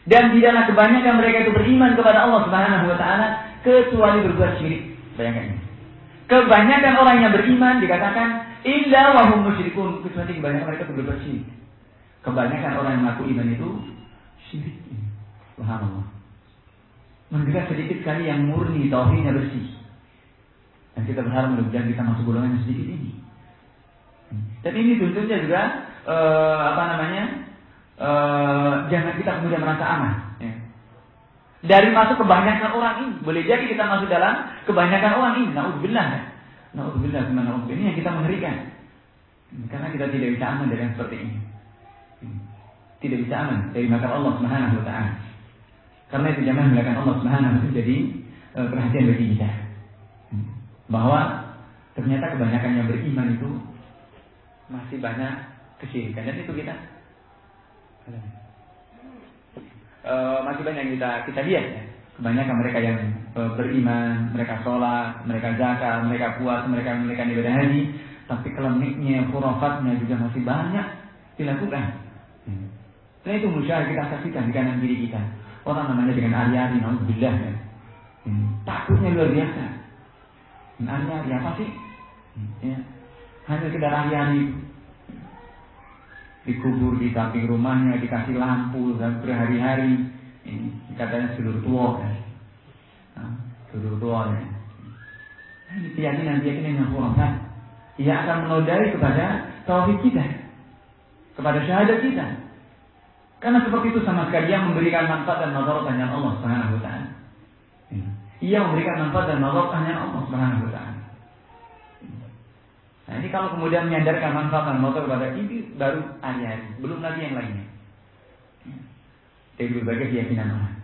S1: Dan tidaklah kebanyakan mereka itu beriman kepada Allah Subhanahu wa taala kecuali berbuat syirik. Bayangkan ini. Kebanyakan orang yang beriman dikatakan illa wa hum musyrikun, kecuali kebanyakan mereka itu berbuat syirik. Kebanyakan orang yang mengaku iman itu syirik. Subhanallah. Mendengar sedikit sekali yang murni tauhidnya bersih. Dan kita berharap mudah-mudahan kita masuk golongan yang sedikit ini. Dan ini tentunya juga jangan kita kemudian merasa aman. Ya. Dari masuk kebanyakan orang ini, boleh jadi kita masuk dalam kebanyakan orang ini. Naudzubillah, ini yang kita mengerikan. Karena kita tidak bisa aman dari yang seperti ini. Tidak bisa aman dari makar Allah Subhanahu wa taala. Karena itu jangan melakukan Allah Subhanahu wa taala jadi perhatian bagi kita. Bahwa ternyata kebanyakan yang beriman itu masih banyak kesyirikan, dan itu kita masih banyak yang kita lihat, ya. Kebanyakan mereka yang beriman, mereka sholat, mereka zakat, mereka puasa, mereka ibadah haji, tapi kliniknya, khurafatnya juga masih banyak dilakukan. Dan itu musyahid kita saksikan di kanan diri kita. Orang namanya dengan ari-ari, naudzubillah, ya. Takutnya luar biasa. Ari-ari apa sih? Ya. Hanya sekedar ari-ari, dikubur di samping rumahnya, dikasih lampu dan berhari-hari. Ini katanya sedulur tua, kan? Sedulur tua, ya. Ini keyakinan yang khurafat. Ia akan menodai kepada tauhid kita, kepada syahadat kita. Karena seperti itu sama sekali yang memberikan manfaat dan madarat hanya Allah Subhanahu wa taala. Ia memberikan manfaat dan madarat hanya Allah Subhanahu wa taala. Nah, ini kalau kemudian menyandarkan manfaat dan madarat kepada ini baru hari-hari, belum lagi yang lainnya. Dari berbagai keyakinan orang.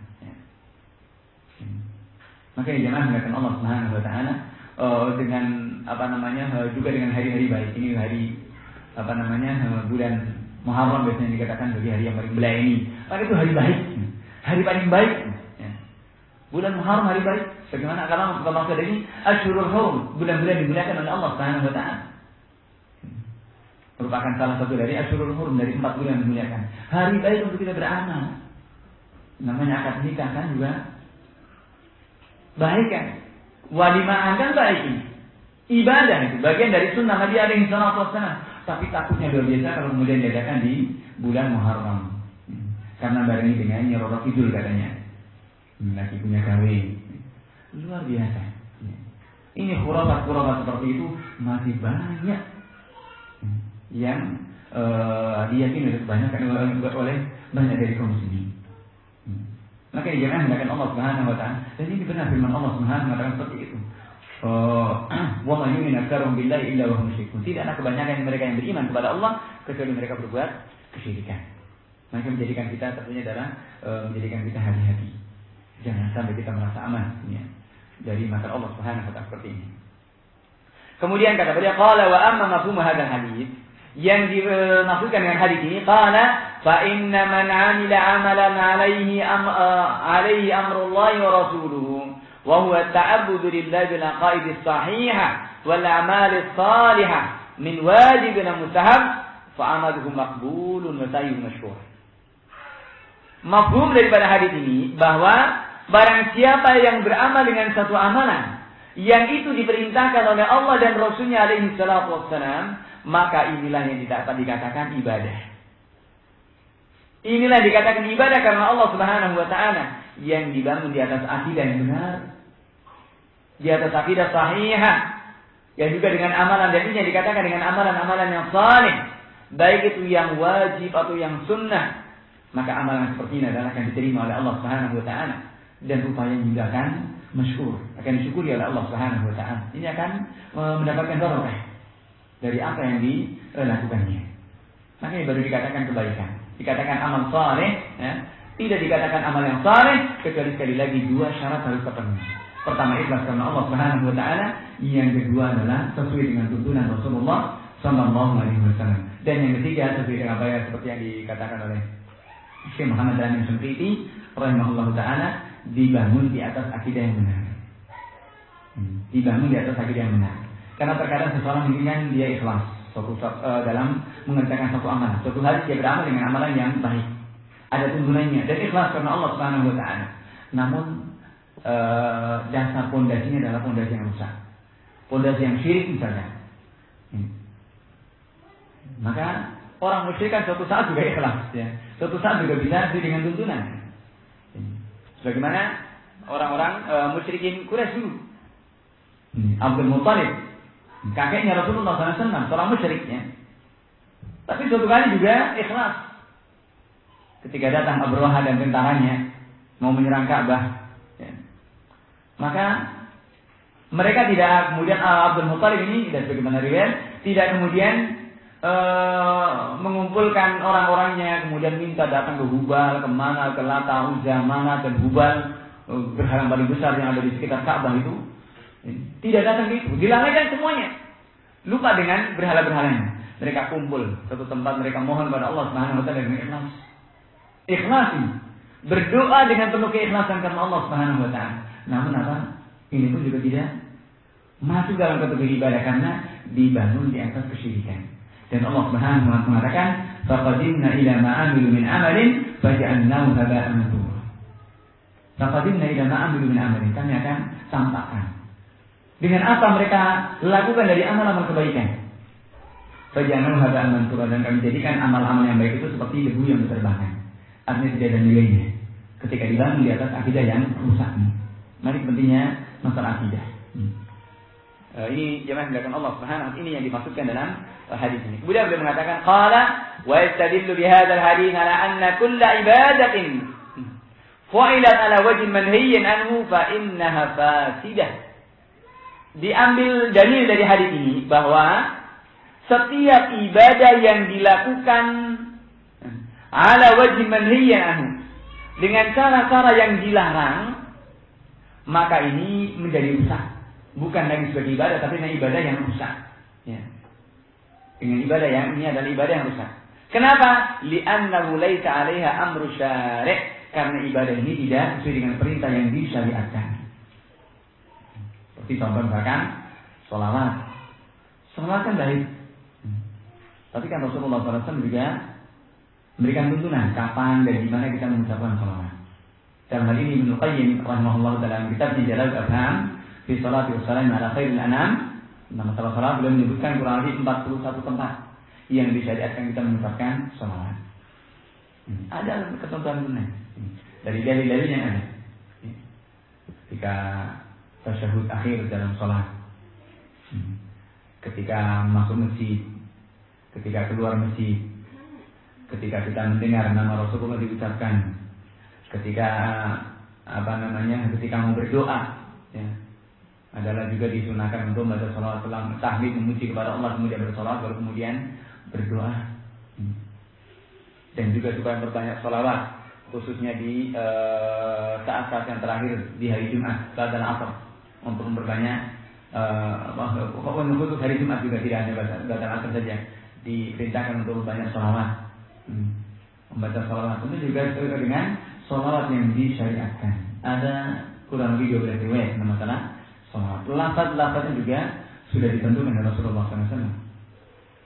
S1: Maka jangan mengatakan Allah Subhanahu wa taala juga dengan hari-hari baik. Ini hari bulan Muharram biasanya dikatakan bagi hari yang paling melayani. Maka itu hari baik. Hari paling baik. Ya. Bulan Muharram hari baik. Bagaimana kalau maksud ini Asyurul Hurum, bulan-bulan dimuliakan oleh Allah Subhanahu wa taala. Merupakan salah satu dari Asyurul Hurum, dari 4 bulan yang dimuliakan. Hari baik untuk kita beramal. Namanya akad nikah kan juga baik kan. Walimahan kan baik ini. Ibadah itu bagian dari sunnah Nabi alaihi salatu wassalam. Tapi takutnya luar biasa kalau kemudian diadakan di bulan Muharram. Karena barengi dengan Nyiroro Kidul katanya. Lagi punya kawin. Luar biasa. Ini khurafat-khurafat seperti itu masih banyak yang diyakini oleh kebanyakan oleh banyak dari kaum muslimin. Maka jangan hendakkan Allah Subhanahu wa taala. Dan ini benar firman Allah Subhanahu wa taala seperti itu. Wa ma yu'minu aktsaruhum billahi illa wa hum musyrikun. Tidaklah kebanyakan mereka yang beriman kepada Allah kecuali mereka berbuat kesyirikan. Maka menjadikan kita tentunya adalah menjadikan kita hati-hati. Jangan sampai kita merasa aman ya, dari makar Allah Subhanahu wa taala seperti ini. Kemudian kata beliau qala wa amma mafhum hadzal hadits, yang dimaksudkan dengan hadis ini qala fa inna man 'amila 'amalan 'alaihi amrullah wa rasuluhu wa huwa at-ta'abbudu lillahi bil aqaid as-sahihah wal a'mal as-salihah min wajib wa mustahab fa amaluhu maqbulun wa sayyun mashkur. Mafhum daripada hadis ini bahwa barang siapa yang beramal dengan satu amalan yang itu diperintahkan oleh Allah dan Rasulnya alaihi salatu wassalam, maka inilah yang dapat dikatakan ibadah. Inilah dikatakan ibadah karena Allah Subhanahu wa taala yang dibangun di atas akidah yang benar, di atas akidah sahihah, yang juga dengan amalan, dan ini yang dikatakan dengan amalan-amalan yang saleh, baik itu yang wajib atau yang sunnah. Maka amalan seperti ini adalah akan diterima oleh Allah Subhanahu wa taala dan rupanya juga akan masyhur, akan disyukuri oleh Allah Subhanahu wa taala. Ini akan mendapatkan barokah dari apa yang dilakukannya. Makanya baru dikatakan kebaikan. Dikatakan amal saleh, ya. Tidak dikatakan amal yang saleh kecuali sekali lagi 2 syarat harus terpenuhi. Pertama, ikhlas karena Allah Subhanahu wa taala, yang kedua adalah sesuai dengan tuntunan Rasulullah sallallahu alaihi wasallam. Dan yang ketiga sesuai dengan apa yang seperti yang dikatakan oleh Syekh Muhammad Amin Syinqiti rahimahullahu taala, dibangun di atas akidah yang benar. Dibangun di atas akidah yang benar. Karena terkadang seseorang menginginkan dia ikhlas dalam mengerjakan satu amalan. Suatu hari dia beramal dengan amalan yang baik, ada tuntunannya dan ikhlas karena Allah Subhanahu wa taala. Namun dasar pondasinya adalah pondasi yang rusak, pondasi yang syirik misalnya. Maka orang musyrik kan suatu saat juga ikhlas, ya. Suatu saat juga bisa dengan tuntunan. Sebagaimana orang-orang musyrikin Quraisy dulu. Abdul Muttalib, kakeknya Rasulullah SAW, seorang musyriknya. Tapi suatu kali juga ikhlas. Ketika datang Abraha dan tentaranya mau menyerang Ka'bah, ya. Maka mereka tidak kemudian Abdul Muttalib ini, dan sebagaimana riwayat, tidak kemudian mengumpulkan orang-orangnya, kemudian minta datang ke Hubal, kemana, ke Lata, Uzza, Manat, dan Hubal, berhala paling besar yang ada di sekitar Ka'bah itu. Tidak datang ke itu, dilalaikan semuanya. Lupa dengan berhala-berhalanya. Mereka kumpul satu tempat, mereka mohon kepada Allah Subhanahu wa taala dengan ikhlas. Ikhlas ini, berdoa dengan penuh keikhlasan karena Allah Subhanahu wa taala. Namun apa? Ini pun juga tidak masuk dalam kategori ibadah karena dibangun di atas kesyirikan. Dan Allah Subhanahu wa taala mengatakan, "Faqadimna ila ma 'amilu min 'amalin faj'alnahu haba'an mansura." Faqadimna ila ma 'amilu min 'amalin, kami akan tampakkan dengan apa mereka lakukan dari amal-amal kebaikan. Faj'alnahu haba'an mansura, dan kami jadikan amal-amal yang baik itu seperti debu yang berterbangan. Artinya tidak ada nilainya ketika dibangun di atas akidah yang rusak. Mari pentingnya masalah akidah. Ini jemaah yang Allah Subhanahu wa taala, ini yang dimaksudkan dalam hadis ini. Kemudian beliau mengatakan qala wa yastadillu bi hadzal hadits ala anna kull ibadatin fa'ilat ala wajhin manhiyyin anhu fa innaha fasidah. Diambil dalil dari hadis ini bahwa setiap ibadah yang dilakukan ala wajhin manhiyyin anhu, dengan cara-cara yang dilarang, maka ini menjadi rusak. Bukan lagi sebagai ibadah, tapi dengan ibadah yang rusak. Ya. Dengan ibadah yang ini adalah ibadah yang rusak. Kenapa? Li'annahu laisa 'alaiha amru syari'. Karena ibadah ini tidak sesuai dengan perintah yang disyariatkan. Seperti contoh misalkan sholawat. Sholawat kan baik. Tapi kan Rasulullah SAW juga memberikan tuntunan kapan dan di mana kita mengucapkan sholawat. Dalam hal ini Ibnu Qayyim rahimahullah dalam kitabnya Jalal Afham fi Sholati wa Salam ala Khairil Anam, nama salat beliau menyebutkan kurang lebih 41 tempat yang disyariatkan kita mengucapkan sholawat. Ada ketentuan tunai dari dalil-dalil yang ada. Ketika tasyahud akhir dalam sholat, ketika masuk masjid, ketika keluar masjid, ketika kita mendengar nama Rasulullah diucapkan, ketika ketika mau berdoa, ya. Adalah juga disunahkan untuk membaca sholawat setelah tahmid memuji kepada Allah, kemudian bersolawat, baru kemudian berdoa. Dan juga supaya berbanyak sholawat, khususnya di saat-saat yang terakhir di hari Jumat, saat dan asar, untuk memperbanyak. Khusus hari Jumat juga tidak hanya saat dan asar saja, diperintahkan untuk banyak sholawat, membaca sholawat. Itu juga dengan sholawat yang disyariatkan. Ada kurang lebih 12 riwayat tentang masalah sholawat. Lafaz-lafaznya juga sudah ditentukan oleh Rasulullah SAW.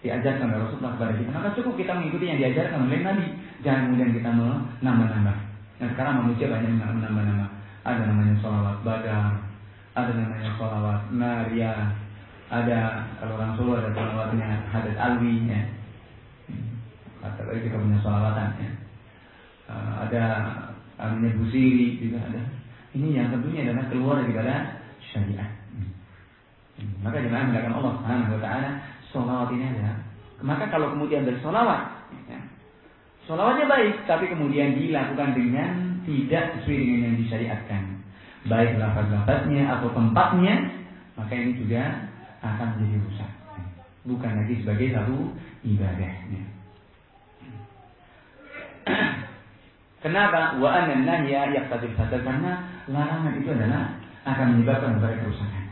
S1: Diajarkan oleh Rasulullah kepada kita. Maka cukup kita mengikuti yang diajarkan oleh Nabi. Jangan kemudian kita menambah-nambah. Nah sekarang manusia banyak menambah-nambah. Ada namanya sholawat badar, ada namanya sholawat Maria, ada kalau orang Solo ada sholawatnya Hadat Alwi, ya. Kata tadi kita punya sholawatan, ya. Ada namanya Busiri juga ada. Ini yang tentunya adalah keluar daripada syariat. Maka jemaah mengatakan Allah Subhanahu wa taala, sholawat ini ada. Maka kalau kemudian bersolawat, ya, sholawatnya baik, tapi kemudian dilakukan dengan tidak sesuai dengan yang disyariatkan, baik lafaz-lafaznya atau tempatnya, maka ini juga akan menjadi rusak. Bukan lagi sebagai satu ibadah. Kenapa? Wa anna nahya yaqtadil fasad, karena larangan itu adalah akan menyebabkan kepada kerusakan.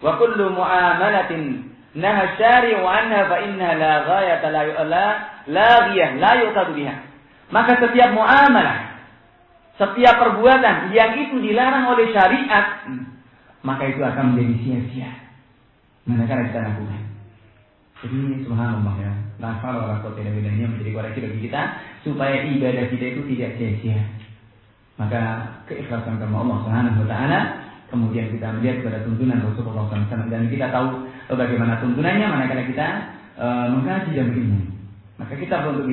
S1: Wa kullu muamalatin naha syari'u anha fa innaha la ghayata la yuqadu biha. Maka setiap muamalah, setiap perbuatan yang itu dilarang oleh syariat, maka itu akan menjadi sia-sia manakala kita lakukan. Jadi subhanallah, ya, la haula wala quwwata illa billah, ini menjadi koreksi bagi kita supaya ibadah kita itu tidak sia-sia. Maka keikhlasan karena Allah Subhanahu wa taala, kemudian kita melihat kepada tuntunan Rasulullah SAW, dan kita tahu bagaimana tuntunannya manakala kita mengkaji dan berilmu. Maka kita untuk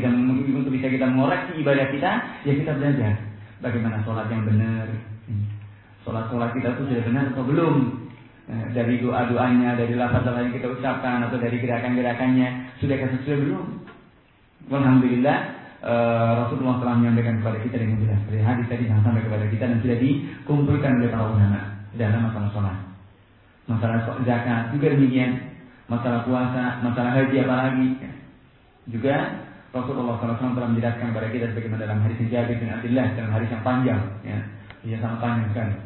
S1: bisa kita mengoreksi ibadah kita, ya kita belajar bagaimana sholat yang benar. Sholat kita itu sudah benar atau belum? Dari doa-doanya, dari lafaz-lafaz yang kita ucapkan, atau dari gerakan-gerakannya sudah sesuai belum? Alhamdulillah, Rasulullah telah menyampaikan kepada kita dengan jelas. Dari hadis tadi sampai kepada kita dan sudah dikumpulkan oleh para ulama dalam masalah sholat, masalah zakat juga demikian, masalah puasa, masalah haji apalagi. Juga Rasulullah SAW telah menjelaskan kepada kita sebagaimana dalam hadis Jabir bin Abdullah, dalam hadis yang panjang, ya, yang sangat panjang sekali.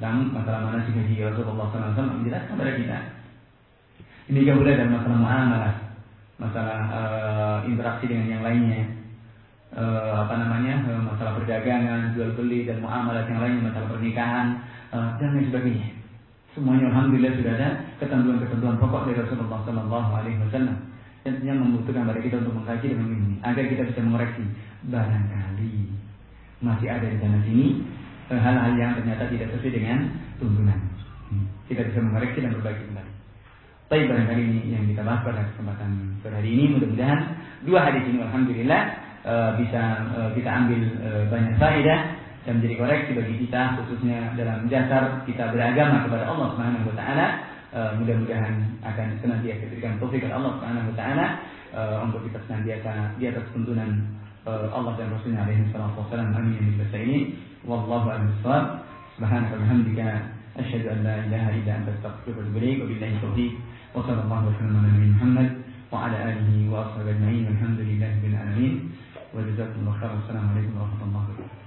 S1: Dan masalah mana sih haji Rasulullah SAW menjelaskan kepada kita. Ini juga boleh dalam masalah muamalah, masalah interaksi dengan yang lainnya, masalah perdagangan, jual beli dan muamalah yang lainnya, masalah pernikahan dan lain sebagainya. Semuanya alhamdulillah sudah ada ketentuan-ketentuan pokok dari Rasulullah SAW. Dan tentunya membutuhkan pada kita untuk mengkaji dan memilih agar kita bisa mengoreksi. Barangkali masih ada di sana sini hal-hal yang ternyata tidak sesuai dengan tuntunan. Kita bisa mengoreksi dan berbagi kembali. Tapi barangkali ini yang kita bahas pada kesempatan sore hari ini. Mudah-mudahan dua hadis ini alhamdulillah bisa kita ambil banyak faedah dan menjadi koreksi bagi kita, khususnya dalam dasar kita beragama kepada Allah Subhanahu wa taala. Mudah-mudahan akan senantiasa diberikan taufik oleh Allah Subhanahu wa taala untuk kita senantiasa di atas tuntunan Allah dan Rasulnya alaihi salatu wassalam. Amin ya rabbal alamin. Wallahu a'lam bissawab. Subhanaka wa bihamdika asyhadu an la ilaha illa anta astaghfiruka wa atubu ilaik. Wa billahi taufiq. Wa sallallahu wa sallam ala nabiyina Muhammad wa ala alihi wa ashabihi ajma'in. Walhamdulillahi rabbil alamin. Wa jazakumullahu khairan. Wassalamu alaikum warahmatullahi wabarakatuh.